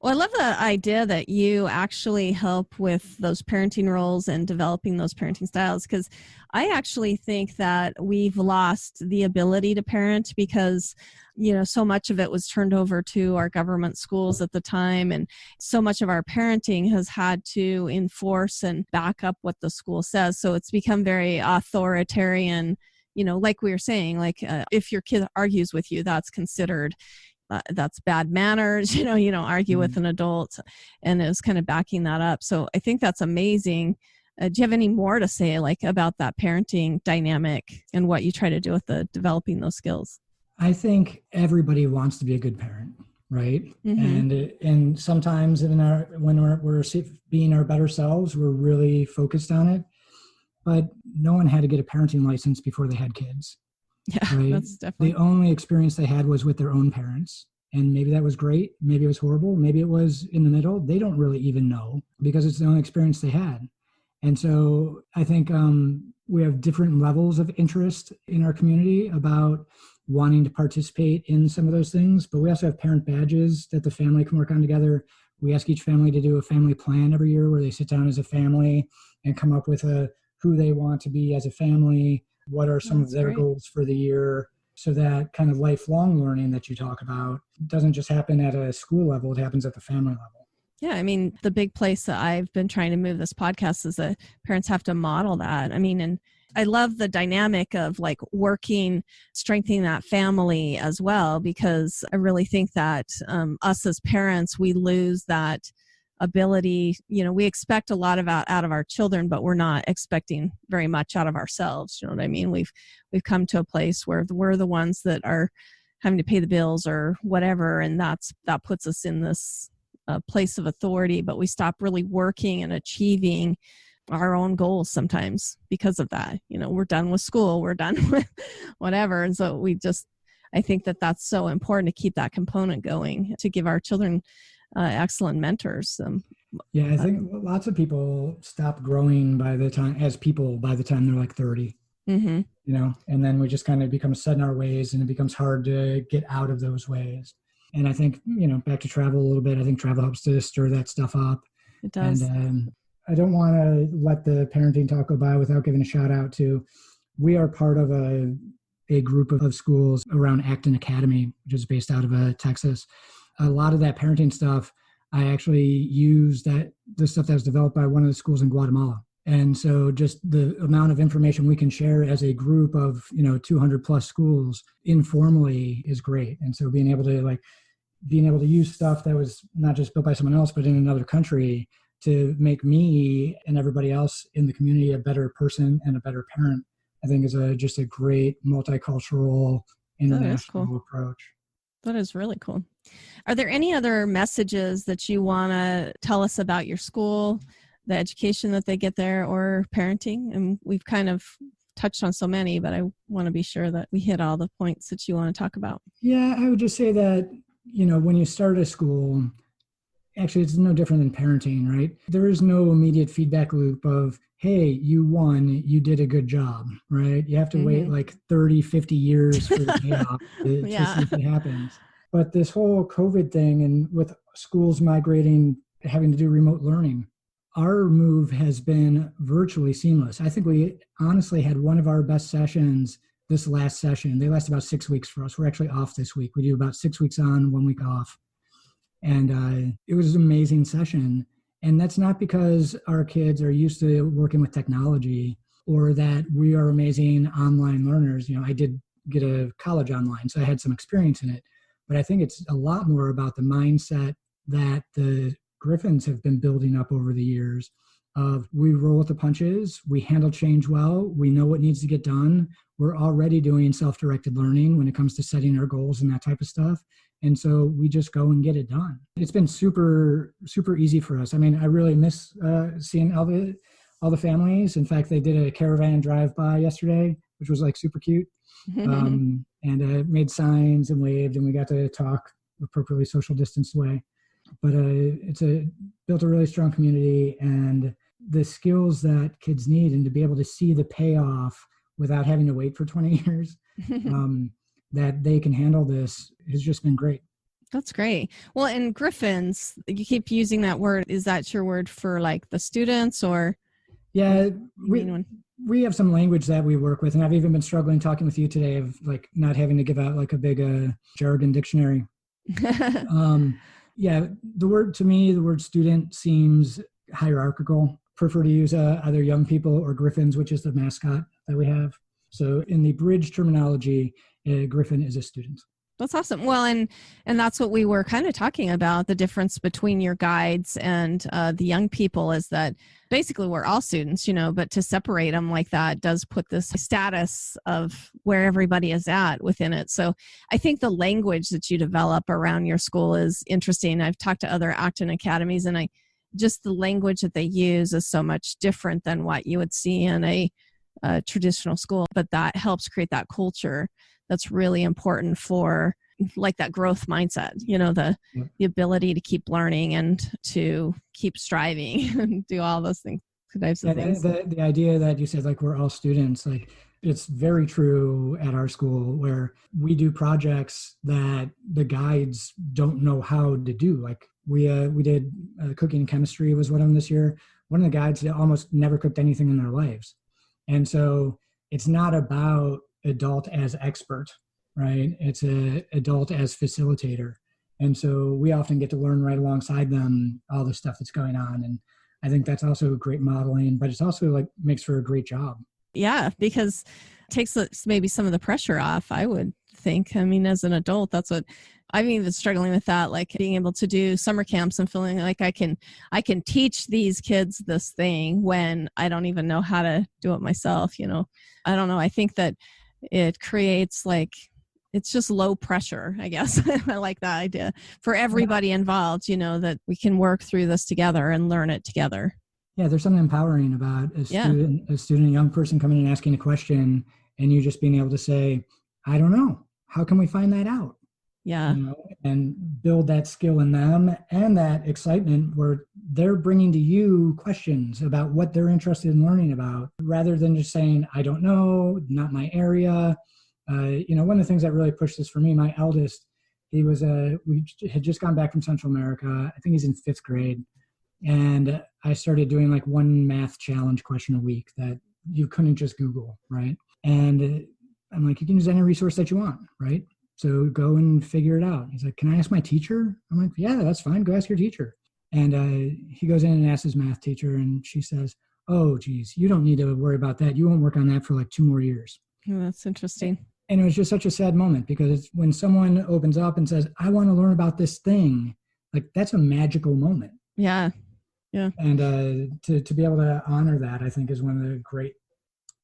S4: Well, I love the idea that you actually help with those parenting roles and developing those parenting styles, because I actually think that we've lost the ability to parent because, so much of it was turned over to our government schools at the time. And so much of our parenting has had to enforce and back up what the school says. So it's become very authoritarian, like we were saying, like if your kid argues with you, that's considered that's bad manners, you don't argue with an adult, and it was kind of backing that up. So I think that's amazing. Do you have any more to say about that parenting dynamic and what you try to do with developing those skills?
S1: I think everybody wants to be a good parent, right? And sometimes when we're being our better selves, we're really focused on it. But no one had to get a parenting license before they had kids.
S4: Yeah,
S1: right?
S4: That's definitely.
S1: The only experience they had was with their own parents. And maybe that was great. Maybe it was horrible. Maybe it was in the middle. They don't really even know because it's the only experience they had. And so I think we have different levels of interest in our community about wanting to participate in some of those things. But we also have parent badges that the family can work on together. We ask each family to do a family plan every year where they sit down as a family and come up with who they want to be as a family. What are some of their goals for the year? So that kind of lifelong learning that you talk about doesn't just happen at a school level, it happens at the family level.
S4: Yeah, the big place that I've been trying to move this podcast is that parents have to model that. And I love the dynamic of working, strengthening that family as well, because I really think that us as parents, we lose that ability. We expect a lot out of our children, but we're not expecting very much out of ourselves. You know what I mean? We've come to a place where we're the ones that are having to pay the bills or whatever, and that puts us in this place of authority. But we stop really working and achieving our own goals sometimes because of that. We're done with school, we're done with whatever, and so I think that that's so important to keep that component going, to give our children excellent mentors.
S1: I think lots of people stop growing by the time they're like 30, and then we just kind of become set in our ways, and it becomes hard to get out of those ways. And I think, back to travel a little bit, I think travel helps to stir that stuff up.
S4: It does.
S1: And I don't want to let the parenting talk go by without giving a shout out to, we are part of a group of schools around Acton Academy, which is based out of Texas. A lot of that parenting stuff, I actually use the stuff that was developed by one of the schools in Guatemala. And so just the amount of information we can share as a group of, 200 plus schools informally is great. And so being able to use stuff that was not just built by someone else, but in another country to make me and everybody else in the community a better person and a better parent, I think is just a great multicultural international approach.
S4: That is really cool. Are there any other messages that you want to tell us about your school, the education that they get there, or parenting? And we've kind of touched on so many, but I want to be sure that we hit all the points that you want to talk about.
S1: Yeah, I would just say that, when you start a school, actually it's no different than parenting, right? There is no immediate feedback loop of, hey, you won, you did a good job, right? You have to wait like 30, 50 years for the payoff to see if it happens. But this whole COVID thing, and with schools migrating, having to do remote learning, our move has been virtually seamless. I think we honestly had one of our best sessions this last session. They last about 6 weeks for us. We're actually off this week. We do about 6 weeks on, 1 week off. And it was an amazing session. And that's not because our kids are used to working with technology or that we are amazing online learners. I did get a college online, so I had some experience in it. But I think it's a lot more about the mindset that the Griffins have been building up over the years of we roll with the punches, we handle change well, we know what needs to get done. We're already doing self-directed learning when it comes to setting our goals and that type of stuff. And so we just go and get it done. It's been super, super easy for us. I mean, I really miss seeing all the families. In fact, they did a caravan drive-by yesterday, which was like super cute. And made signs and waved, and we got to talk appropriately social distanced way. But it's built a really strong community, and the skills that kids need, and to be able to see the payoff without having to wait for 20 years, that they can handle this has just been great.
S4: That's great. Well, in Griffins, you keep using that word. Is that your word for like the students, or?
S1: Yeah, we have some language that we work with, and I've even been struggling talking with you today of like not having to give out like a big jargon dictionary. Yeah, the word student seems hierarchical. Prefer to use either young people or Griffins, which is the mascot that we have. So in the bridge terminology, a Griffin is a student.
S4: That's awesome. Well, and that's what we were kind of talking about. The difference between your guides and the young people is that basically we're all students, but to separate them like that does put this status of where everybody is at within it. So I think the language that you develop around your school is interesting. I've talked to other Acton Academies, and just the language that they use is so much different than what you would see in a traditional school, but that helps create that culture that's really important for like that growth mindset, the ability to keep learning and to keep striving and do all those things.
S1: The idea that you said, like, we're all students, like it's very true at our school where we do projects that the guides don't know how to do. Like we did cooking and chemistry was one of them this year. One of the guides that almost never cooked anything in their lives. And so it's not about adult as expert, right? It's a adult as facilitator. And so we often get to learn right alongside them all the stuff that's going on. And I think that's also great modeling, but it's also like makes for a great job.
S4: Yeah, because it takes maybe some of the pressure off, I would think. I mean, as an adult, that's what I'm even struggling with, that, like being able to do summer camps and feeling like I can teach these kids this thing when I don't even know how to do it myself. I don't know. I think that it creates it's just low pressure, I guess. I like that idea for everybody involved, that we can work through this together and learn it together.
S1: Yeah, there's something empowering about a student, a young person coming and asking a question, and you just being able to say, I don't know. How can we find that out?
S4: Yeah.
S1: And build that skill in them and that excitement where they're bringing to you questions about what they're interested in learning about, rather than just saying, I don't know, not my area. One of the things that really pushed this for me, my eldest, we had just gone back from Central America. I think he's in 5th grade. And I started doing like one math challenge question a week that you couldn't just Google, right? And I'm like, you can use any resource that you want, right? So go and figure it out. He's like, can I ask my teacher? I'm like, yeah, that's fine. Go ask your teacher. And he goes in and asks his math teacher, and she says, oh, geez, you don't need to worry about that. You won't work on that for like 2 more years.
S4: Oh, that's interesting.
S1: And it was just such a sad moment, because when someone opens up and says, I want to learn about this thing, like that's a magical moment.
S4: Yeah. Yeah.
S1: And to be able to honor that, I think, is one of the great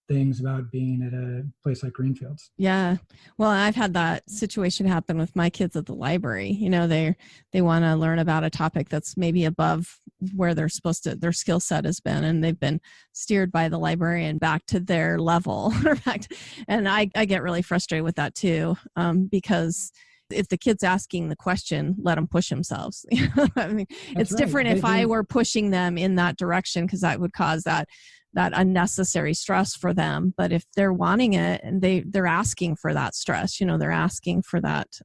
S1: things about being at a place like Greenfields.
S4: Yeah. Well, I've had that situation happen with my kids at the library. You know, they want to learn about a topic that's maybe above where they're supposed to, their skill set has been, and they've been steered by the librarian back to their level. And I get really frustrated with that too, because if the kid's asking the question, let them push themselves. I mean, it's right. Different if I were pushing them in that direction, because that would cause that unnecessary stress for them. But if they're wanting it and they're asking for that stress, they're asking for that,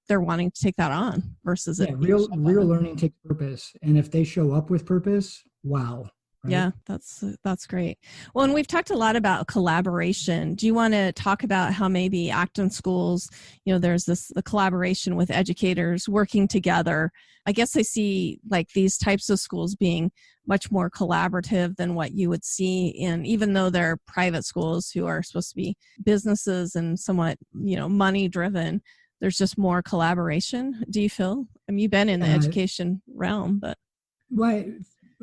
S4: they're wanting to take that on versus
S1: real learning takes purpose. And if they show up with purpose, wow. Right?
S4: Yeah, that's great. Well, and we've talked a lot about collaboration. Do you want to talk about how maybe Acton schools, there's the collaboration with educators working together? I guess I see like these types of schools being much more collaborative than what you would see in, even though they're private schools who are supposed to be businesses and somewhat, money driven. There's just more collaboration. Do you feel? I mean, you've been in the education realm, but.
S1: Well,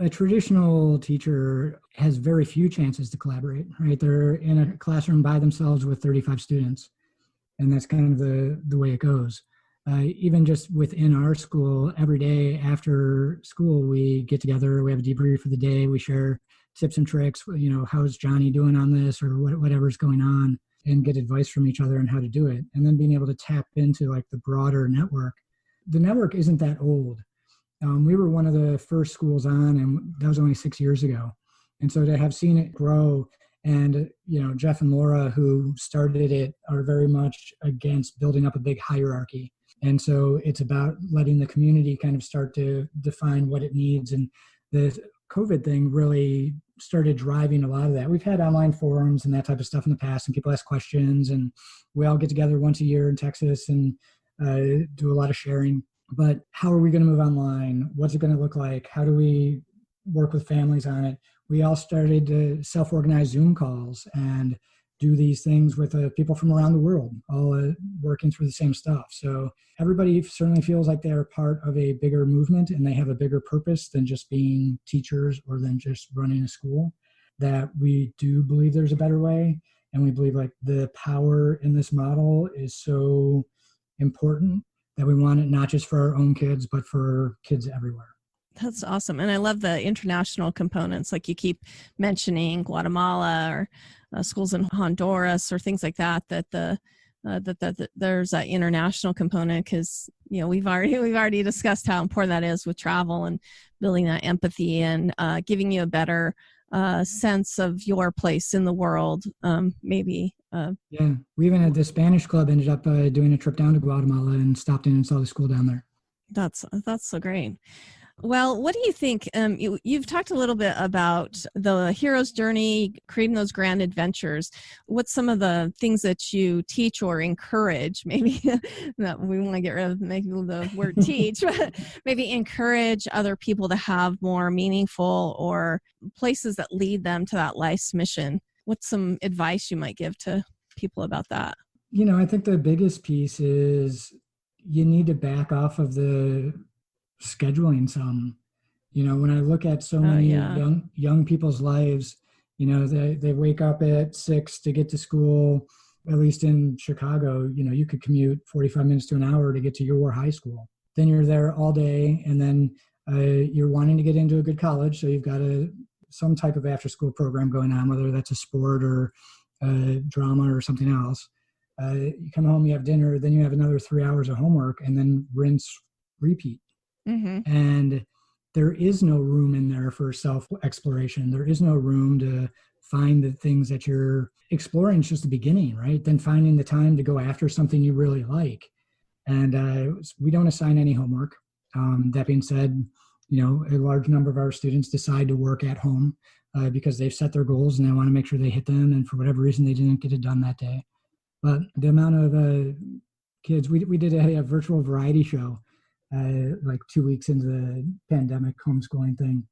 S1: a traditional teacher has very few chances to collaborate, right? They're in a classroom by themselves with 35 students, and that's kind of the way it goes. Even just within our school, every day after school, we get together, we have a debrief for the day, we share tips and tricks, how's Johnny doing on this or whatever's going on, and get advice from each other on how to do it. And then being able to tap into like the broader network. The network isn't that old. We were one of the first schools on, and that was only 6 years ago. And so to have seen it grow, and, Jeff and Laura, who started it, are very much against building up a big hierarchy. And so it's about letting the community kind of start to define what it needs. And the COVID thing really started driving a lot of that. We've had online forums and that type of stuff in the past, and people ask questions, and we all get together once a year in Texas and do a lot of sharing. But how are we going to move online? What's it going to look like? How do we work with families on it? We all started to self-organize Zoom calls and do these things with people from around the world, all working through the same stuff. So everybody certainly feels like they're part of a bigger movement, and they have a bigger purpose than just being teachers or than just running a school. That we do believe there's a better way, and we believe like the power in this model is so important that we want it not just for our own kids, but for kids everywhere.
S4: That's awesome. And I love the international components. Like you keep mentioning Guatemala or schools in Honduras or things like that, that there's that international component, because, we've already discussed how important that is with travel and building that empathy and giving you a better sense of your place in the world, maybe.
S1: Yeah, we even had the Spanish club ended up doing a trip down to Guatemala and stopped in and saw the school down there.
S4: That's so great. Well, what do you think? You've talked a little bit about the hero's journey, creating those grand adventures. What's some of the things that you teach or encourage? Maybe that we want to get rid of maybe the word teach, but maybe encourage other people to have more meaningful or places that lead them to that life's mission. What's some advice you might give to people about that?
S1: I think the biggest piece is you need to back off of the scheduling some. When I look at so many young people's lives, they wake up at 6 to get to school. At least in Chicago, you could commute 45 minutes to an hour to get to your high school. Then you're there all day, and then you're wanting to get into a good college, so you've got some type of after-school program going on, whether that's a sport or drama or something else. You come home, you have dinner, then you have another 3 hours of homework, and then rinse, repeat. Mm-hmm. And there is no room in there for self-exploration. There is no room to find the things that you're exploring. It's just the beginning, right? Then finding the time to go after something you really like. And we don't assign any homework. That being said, a large number of our students decide to work at home because they've set their goals and they want to make sure they hit them. And for whatever reason, they didn't get it done that day. But the amount of kids, we did a virtual variety show like 2 weeks into the pandemic homeschooling thing.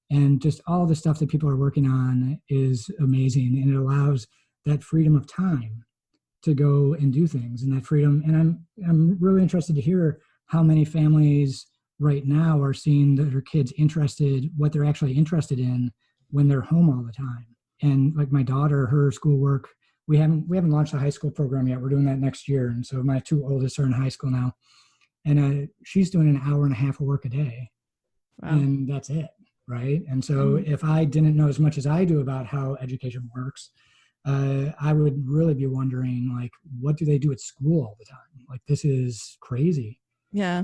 S1: And just all the stuff that people are working on is amazing. And it allows that freedom of time to go and do things, and that freedom. And I'm really interested to hear how many families right now are seeing their kids interested, what they're actually interested in when they're home all the time. And like my daughter, her schoolwork, we haven't launched a high school program yet. We're doing that next year. And so my two oldest are in high school now. And she's doing an hour and a half of work a day. Wow. And that's it. Right. And so if I didn't know as much as I do about how education works, I would really be wondering, like, what do they do at school all the time? Like, this is crazy.
S4: Yeah.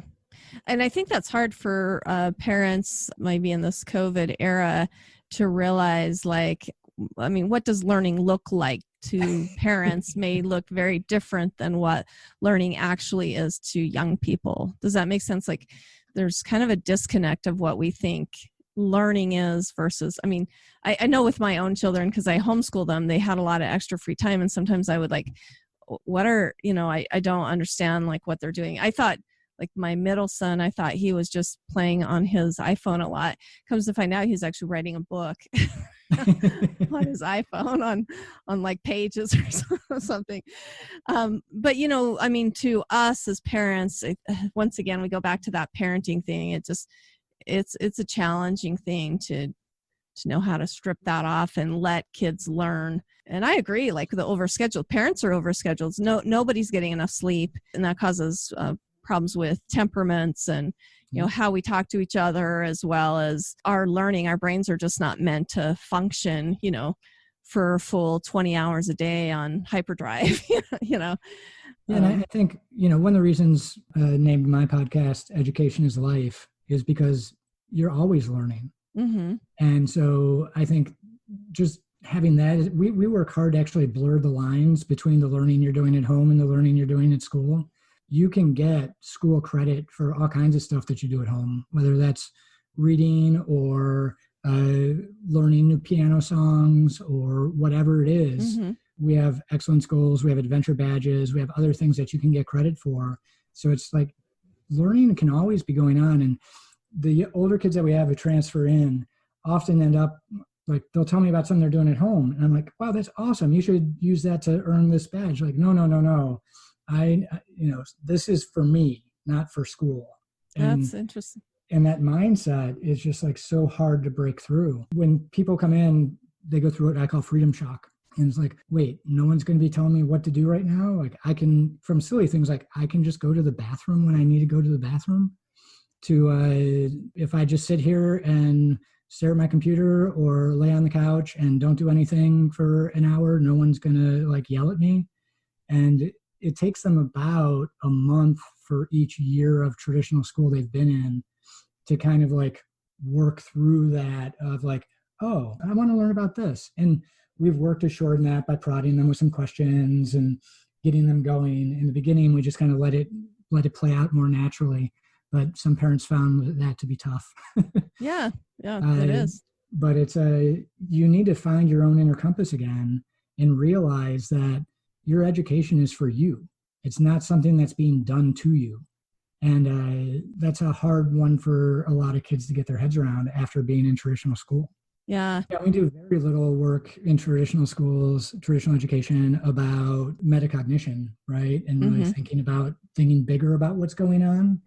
S4: And I think that's hard for parents, maybe in this COVID era, to realize, like, I mean, what does learning look like to parents may look very different than what learning actually is to young people. Does that make sense? Like, there's kind of a disconnect of what we think learning is versus, I mean, I know with my own children, because I homeschool them, they had a lot of extra free time. And sometimes I would like, what are, I don't understand like what they're doing. I thought like my middle son, I thought he was just playing on his iPhone a lot. Comes to find out he's actually writing a book on his iPhone on like Pages or something. But I mean, to us as parents, once again, we go back to that parenting thing. It's a challenging thing to know how to strip that off and let kids learn. And I agree, like the overscheduled parents are overscheduled. Nobody's getting enough sleep, and that causes problems with temperaments and how we talk to each other, as well as our learning. Our brains are just not meant to function, for a full 20 hours a day on hyperdrive,
S1: Yeah, and I think, one of the reasons named my podcast Education is Life is because you're always learning. Mm-hmm. And so I think just having that, we work hard to actually blur the lines between the learning you're doing at home and the learning you're doing at school. You can get school credit for all kinds of stuff that you do at home, whether that's reading or learning new piano songs or whatever it is. Mm-hmm. We have excellence goals, we have adventure badges, we have other things that you can get credit for. So it's like learning can always be going on. And the older kids that we have who transfer in often end up like, they'll tell me about something they're doing at home. And I'm like, wow, that's awesome. You should use that to earn this badge. Like, no. This is for me, not for school. And
S4: that's interesting.
S1: And that mindset is just like so hard to break through. When people come in, they go through what I call freedom shock. And it's like, wait, no one's going to be telling me what to do right now. Like I can, from silly things, like I can just go to the bathroom when I need to go to the bathroom, to if I just sit here and stare at my computer or lay on the couch and don't do anything for an hour, no one's going to like yell at me. And it takes them about a month for each year of traditional school they've been in to kind of like work through that of like, oh, I want to learn about this. And we've worked to shorten that by prodding them with some questions and getting them going. In the beginning, we just kind of let it play out more naturally. But some parents found that to be tough.
S4: Yeah, it is.
S1: But it's you need to find your own inner compass again and realize that your education is for you. It's not something that's being done to you. And that's a hard one for a lot of kids to get their heads around after being in traditional school.
S4: Yeah,
S1: we do very little work in traditional schools, traditional education about metacognition, right? And really thinking bigger about what's going on.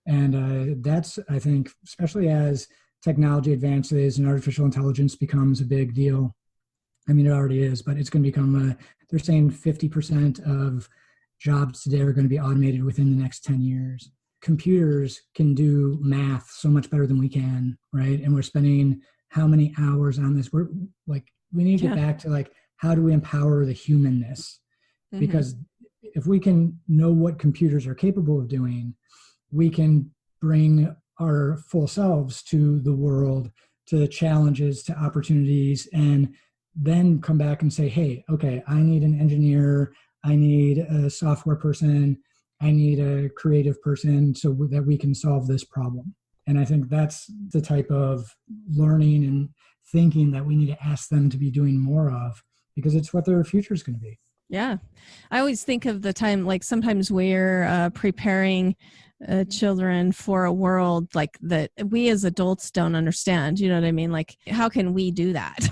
S1: And that's, I think, especially as technology advances and artificial intelligence becomes a big deal. I mean, it already is, but it's going to become, they're saying 50% of jobs today are going to be automated within the next 10 years. Computers can do math so much better than we can, right? And we're spending how many hours on this? We're like, we need to get back to like, how do we empower the humanness? Mm-hmm. Because if we can know what computers are capable of doing, we can bring our full selves to the world, to challenges, to opportunities, and then come back and say, hey, okay, I need an engineer, I need a software person, I need a creative person so that we can solve this problem. And I think that's the type of learning and thinking that we need to ask them to be doing more of, because it's what their future is going to be.
S4: Yeah. I always think of the time, like sometimes we're preparing children for a world like that we as adults don't understand. You know what I mean? Like, how can we do that?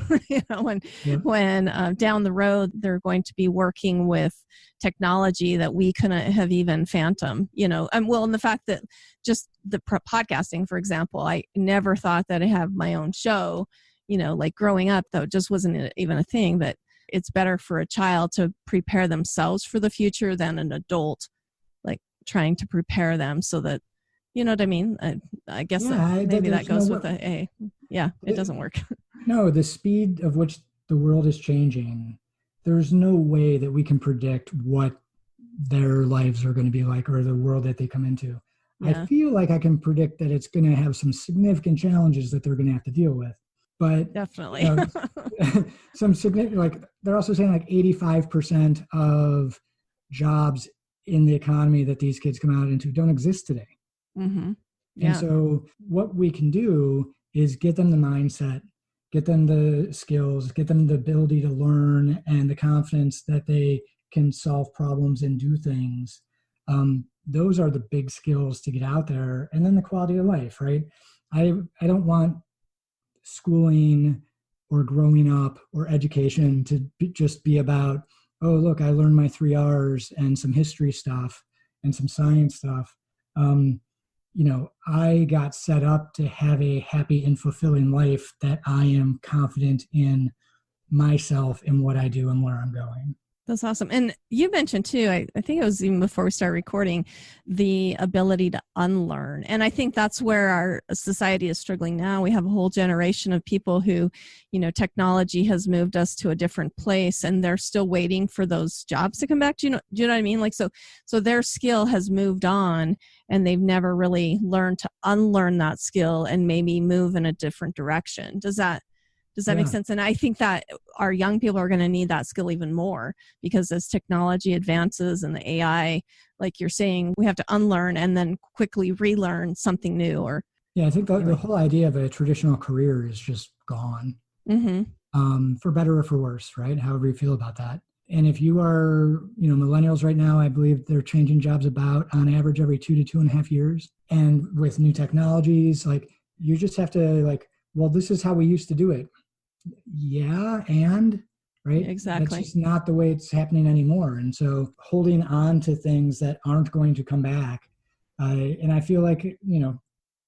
S4: When down the road, they're going to be working with technology that we couldn't have even fathomed, and the fact that just the podcasting, for example, I never thought that I'd have my own show, like growing up, though, it just wasn't even a thing, but it's better for a child to prepare themselves for the future than an adult, like trying to prepare them so that, you know what I mean? I guess maybe that goes with it doesn't work.
S1: No, the speed of which the world is changing, there's no way that we can predict what their lives are going to be like or the world that they come into. Yeah. I feel like I can predict that it's going to have some significant challenges that they're going to have to deal with. But
S4: definitely,
S1: some significant, like they're also saying like 85% of jobs in the economy that these kids come out into don't exist today.
S4: Mm-hmm. Yeah.
S1: And so what we can do is get them the mindset, get them the skills, get them the ability to learn and the confidence that they can solve problems and do things. Those are the big skills to get out there. And then the quality of life, right? I don't want schooling or growing up or education to just be about, oh, look, I learned my 3 R's and some history stuff and some science stuff. I got set up to have a happy and fulfilling life that I am confident in myself and what I do and where I'm going.
S4: That's awesome. And you mentioned too, I think it was even before we started recording, the ability to unlearn. And I think that's where our society is struggling now. We have a whole generation of people who, technology has moved us to a different place and they're still waiting for those jobs to come back. Do you know what I mean? Like, so their skill has moved on and they've never really learned to unlearn that skill and maybe move in a different direction. Does that make sense? And I think that our young people are going to need that skill even more because as technology advances and the AI, like you're saying, we have to unlearn and then quickly relearn something new.
S1: I think the whole idea of a traditional career is just gone, for better or for worse, right? However you feel about that. And if you are, millennials right now, I believe they're changing jobs about on average every 2 to 2.5 years. And with new technologies, like you just have to well, this is how we used to do it. Yeah, and right?
S4: Exactly.
S1: That's just not the way it's happening anymore. And so holding on to things that aren't going to come back. And I feel like,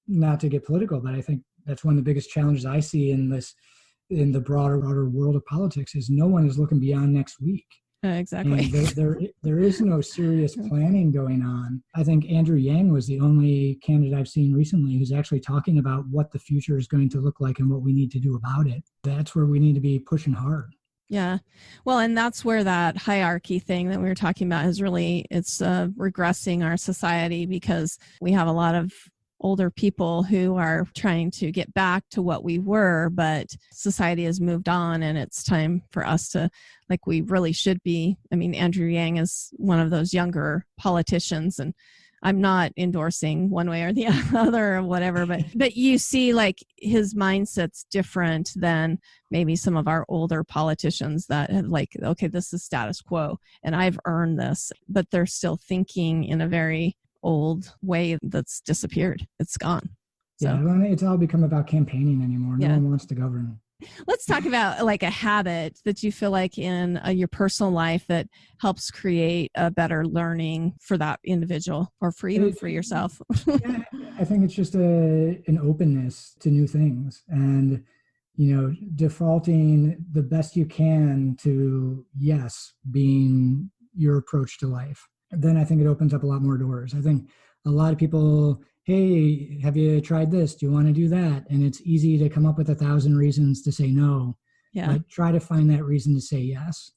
S1: not to get political, but I think that's one of the biggest challenges I see in the broader world of politics is no one is looking beyond next week.
S4: Exactly.
S1: And there is no serious planning going on. I think Andrew Yang was the only candidate I've seen recently who's actually talking about what the future is going to look like and what we need to do about it. That's where we need to be pushing hard.
S4: Yeah. Well, and that's where that hierarchy thing that we were talking about is really, it's regressing our society because we have a lot of older people who are trying to get back to what we were, but society has moved on and it's time for us to, we really should be. I mean, Andrew Yang is one of those younger politicians and I'm not endorsing one way or the other or whatever, but you see his mindset's different than maybe some of our older politicians that have okay, this is status quo and I've earned this, but they're still thinking in a very old way that's disappeared. It's gone.
S1: So. Yeah, it's all become about campaigning anymore. No one wants to govern.
S4: Let's talk about a habit that you feel like in your personal life that helps create a better learning for that individual or for even for yourself.
S1: I think it's just an openness to new things and, defaulting the best you can to yes, being your approach to life. Then I think it opens up a lot more doors. I think a lot of people, hey, have you tried this? Do you want to do that? And it's easy to come up with 1,000 reasons to say no. Yeah. But try to find that reason to say yes.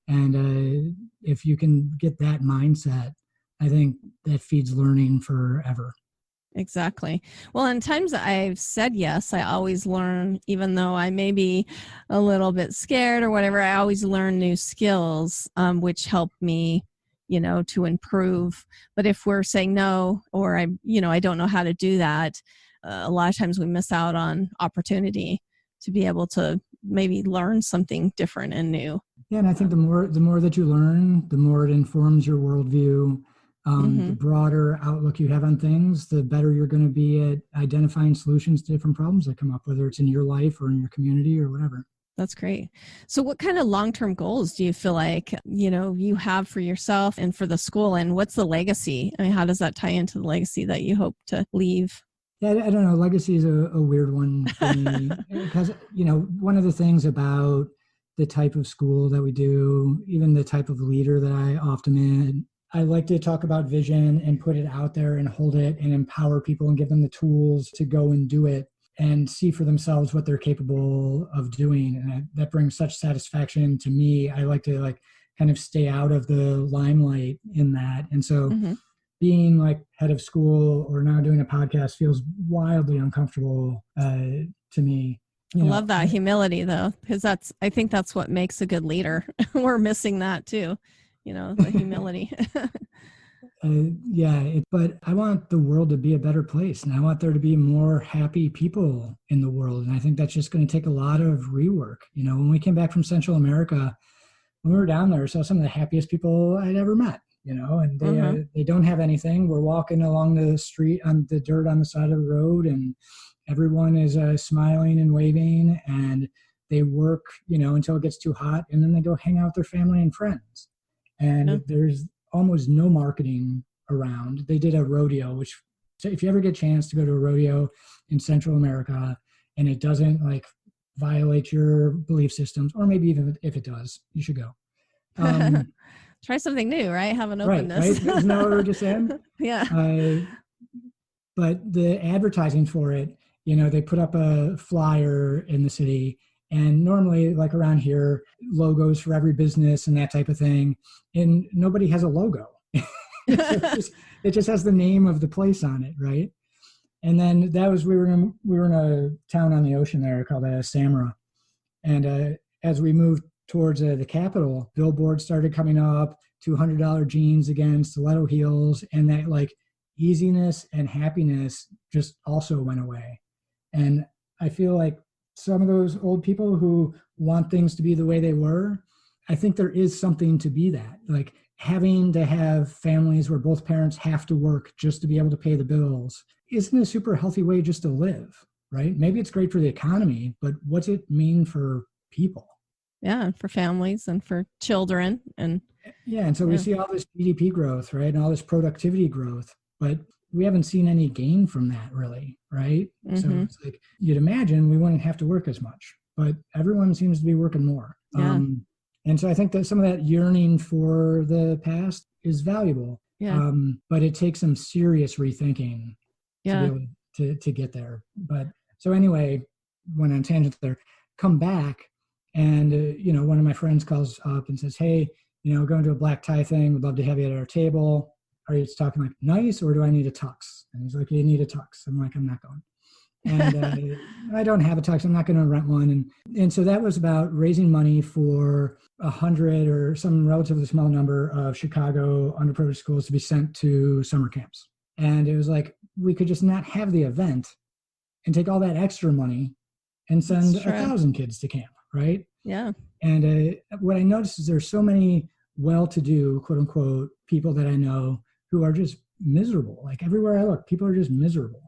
S1: And if you can get that mindset, I think that feeds learning forever.
S4: Exactly. Well, in times that I've said yes, I always learn, even though I may be a little bit scared or whatever, I always learn new skills, which help me to improve. But if we're saying no, or I don't know how to do that, a lot of times we miss out on opportunity to be able to maybe learn something different and new.
S1: Yeah, and I think the more that you learn, the more it informs your worldview. The broader outlook you have on things, the better you're going to be at identifying solutions to different problems that come up, whether it's in your life or in your community or whatever.
S4: That's great. So what kind of long-term goals do you feel like, you have for yourself and for the school, and what's the legacy? I mean, how does that tie into the legacy that you hope to leave?
S1: Yeah, I don't know. Legacy is a weird one for me because, one of the things about the type of school that we do, even the type of leader that I often am, I like to talk about vision and put it out there and hold it and empower people and give them the tools to go and do it and see for themselves what they're capable of doing. And that brings such satisfaction to me. I like to kind of stay out of the limelight in that. And so being head of school or now doing a podcast feels wildly uncomfortable to me.
S4: I love that humility though, because I think that's what makes a good leader. We're missing that too, the humility.
S1: But I want the world to be a better place, and I want there to be more happy people in the world. And I think that's just going to take a lot of rework. When we came back from Central America, when we were down there, I saw some of the happiest people I'd ever met, and they don't have anything. We're walking along the street on the dirt on the side of the road, and everyone is smiling and waving, and they work, until it gets too hot, and then they go hang out with their family and friends. And there's almost no marketing around. They did a rodeo, so if you ever get a chance to go to a rodeo in Central America and it doesn't violate your belief systems, or maybe even if it does, you should go.
S4: Try something new, right? Have an openness.
S1: Right? Isn't that what we're just saying?
S4: Yeah.
S1: But the advertising for it, they put up a flyer in the city, and normally around here, logos for every business and that type of thing, and nobody has a logo. It just has the name of the place on it, right? And then we were in a town on the ocean there called Samara, and as we moved towards the capital, billboards started coming up, $200 jeans again, stiletto heels, and that easiness and happiness just also went away. And I feel like some of those old people who want things to be the way they were, I think there is something to be that. Having to have families where both parents have to work just to be able to pay the bills isn't a super healthy way just to live, right? Maybe it's great for the economy, but what's it mean for people?
S4: Yeah, for families and for children. And
S1: so we see all this GDP growth, right? And all this productivity growth, but we haven't seen any gain from that really, right? So it's you'd imagine we wouldn't have to work as much, but everyone seems to be working more.
S4: Yeah.
S1: And so I think that some of that yearning for the past is valuable, but it takes some serious rethinking to be able to get there. But so anyway, went on tangent there, come back, and one of my friends calls up and says, "Hey, going to a black tie thing. We'd love to have you at our table. Are you talking nice, or do I need a tux?" And he's like, "You need a tux." I'm like, "I'm not going." And I don't have a tux. I'm not going to rent one. And so that was about raising money for 100 or some relatively small number of Chicago underprivileged schools to be sent to summer camps. And it was we could just not have the event and take all that extra money and send 1,000 kids to camp, right?
S4: Yeah.
S1: And what I noticed is there's so many well-to-do, quote unquote, people that I know who are just miserable. Everywhere I look, people are just miserable.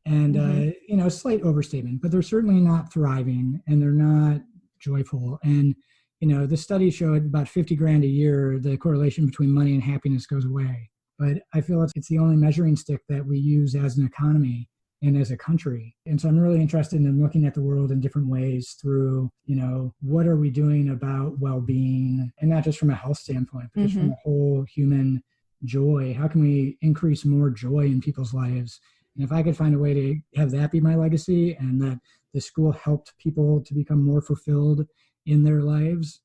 S1: And, a slight overstatement, but they're certainly not thriving and they're not joyful. And, the study showed about 50 grand a year, the correlation between money and happiness goes away. But I feel it's the only measuring stick that we use as an economy and as a country. And so I'm really interested in looking at the world in different ways through, what are we doing about well-being, and not just from a health standpoint, but just from a whole human joy. How can we increase more joy in people's lives? And if I could find a way to have that be my legacy, and that the school helped people to become more fulfilled in their lives,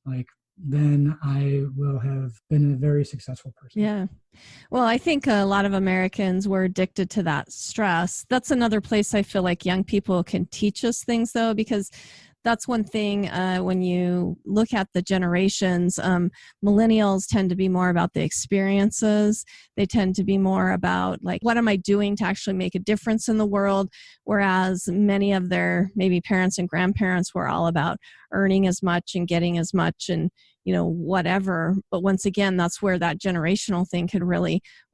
S1: then I will have been a very successful person.
S4: Yeah. Well, I think a lot of Americans were addicted to that stress. That's another place I feel like young people can teach us things, though, because that's one thing when you look at the generations, millennials tend to be more about the experiences. They tend to be more about what am I doing to actually make a difference in the world? Whereas many of their maybe parents and grandparents were all about earning as much and getting as much and, whatever. But once again, that's where that generational thing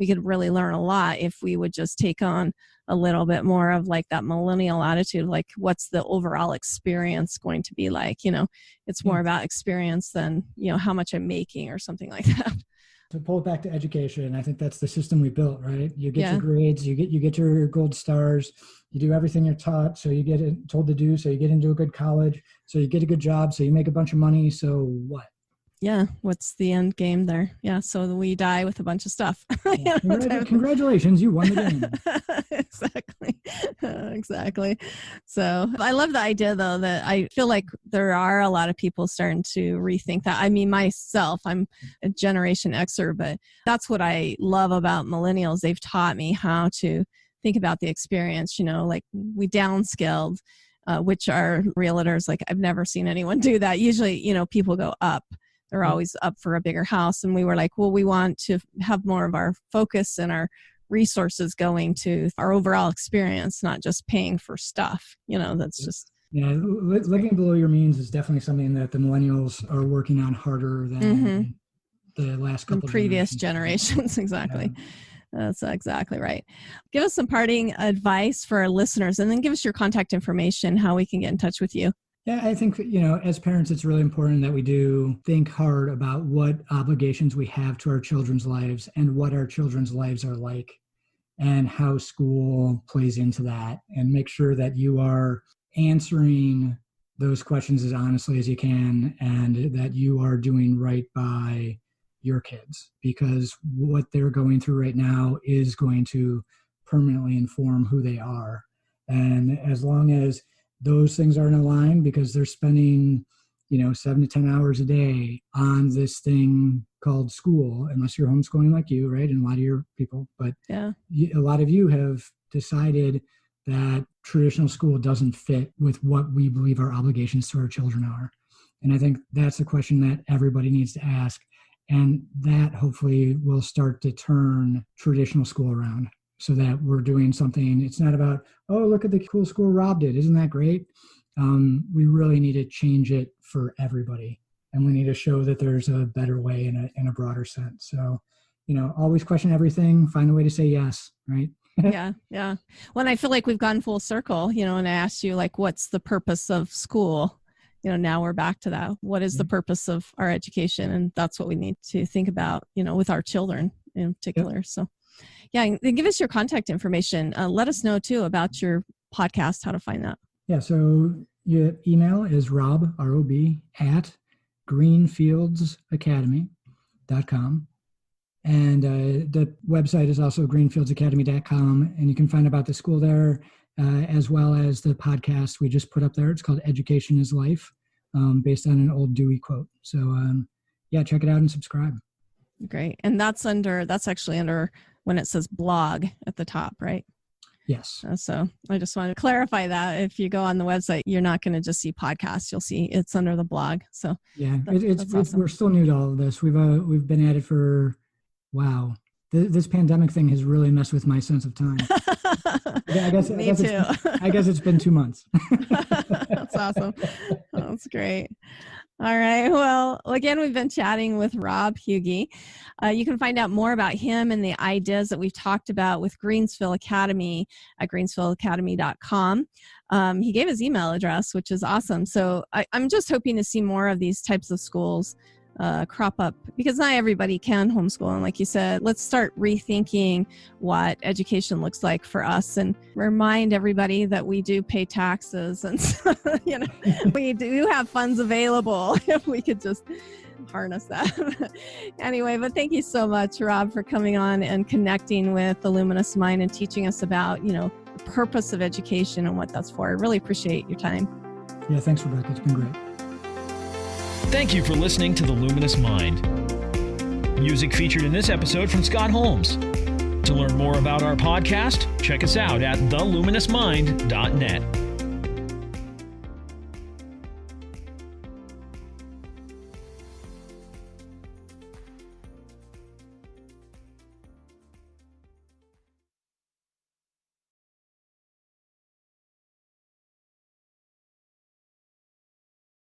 S4: we could really learn a lot if we would just take on a little bit more of that millennial attitude, what's the overall experience going to be like? It's more about experience than, how much I'm making or something like that.
S1: To pull it back to education, I think that's the system we built, right? You get your grades, you get your gold stars, you do everything you're taught, so you get told to do, so you get into a good college, so you get a good job, so you make a bunch of money, so what?
S4: Yeah, what's the end game there? Yeah, so we die with a bunch of stuff.
S1: Yeah. Congratulations, you won the
S4: game. Exactly. So I love the idea, though, that I feel like there are a lot of people starting to rethink that. I mean, myself, I'm a Generation Xer, but that's what I love about millennials. They've taught me how to think about the experience, like we downscaled, which are realtors. Like I've never seen anyone do that. Usually, people go up. They're always up for a bigger house. And we were like, well, we want to have more of our focus and our resources going to our overall experience, not just paying for stuff. That's just...
S1: Yeah, living below your means is definitely something that the millennials are working on harder than the last couple of
S4: previous generations. Exactly. Yeah. That's exactly right. Give us some parting advice for our listeners, and then give us your contact information, how we can get in touch with you.
S1: Yeah, I think, as parents, it's really important that we do think hard about what obligations we have to our children's lives and what our children's lives are like and how school plays into that, and make sure that you are answering those questions as honestly as you can and that you are doing right by your kids, because what they're going through right now is going to permanently inform who they are. And as long as those things aren't aligned, because they're spending, 7 to 10 hours a day on this thing called school, unless you're homeschooling like you, right? And a lot of your people, but a lot of you have decided that traditional school doesn't fit with what we believe our obligations to our children are. And I think that's a question that everybody needs to ask. And that hopefully will start to turn traditional school around, so that we're doing something. It's not about, oh, look at the cool school Rob did. Isn't that great? We really need to change it for everybody. And we need to show that there's a better way in a broader sense. So, always question everything, find a way to say yes, right?
S4: Yeah. Well, I feel like we've gone full circle, and I asked you, like, what's the purpose of school? Now we're back to that. What is the purpose of our education? And that's what we need to think about, with our children in particular. Yep. So. Yeah, then give us your contact information. Let us know, too, about your podcast, how to find that.
S1: Yeah, so your email is rob, R-O-B, at greenfieldsacademy.com. And the website is also greenfieldsacademy.com. And you can find about the school there, as well as the podcast we just put up there. It's called Education is Life, based on an old Dewey quote. So, check it out and subscribe.
S4: Great. And that's actually under when it says blog at the top, right?
S1: Yes.
S4: So I just wanted to clarify that. If you go on the website, you're not going to just see podcasts. You'll see it's under the blog. So
S1: yeah, it's awesome. We're still new to all of this. We've been at it for, wow. This pandemic thing has really messed with my sense of time. I guess it's been 2 months.
S4: That's awesome. That's great. All right. Well, again, we've been chatting with Rob Hughey. You can find out more about him and the ideas that we've talked about with Greenfields Academy at greensfieldacademy.com. He gave his email address, which is awesome. So I'm just hoping to see more of these types of schools crop up, because not everybody can homeschool. And like you said, let's start rethinking what education looks like for us, and remind everybody that we do pay taxes, and we do have funds available if we could just harness that. Anyway, but thank you so much, Rob, for coming on and connecting with the Luminous Mind and teaching us about, the purpose of education and what that's for. I really appreciate your time.
S1: Yeah, thanks, Rebecca. It's been great.
S3: Thank you for listening to The Luminous Mind. Music featured in this episode from Scott Holmes. To learn more about our podcast, check us out at theluminousmind.net.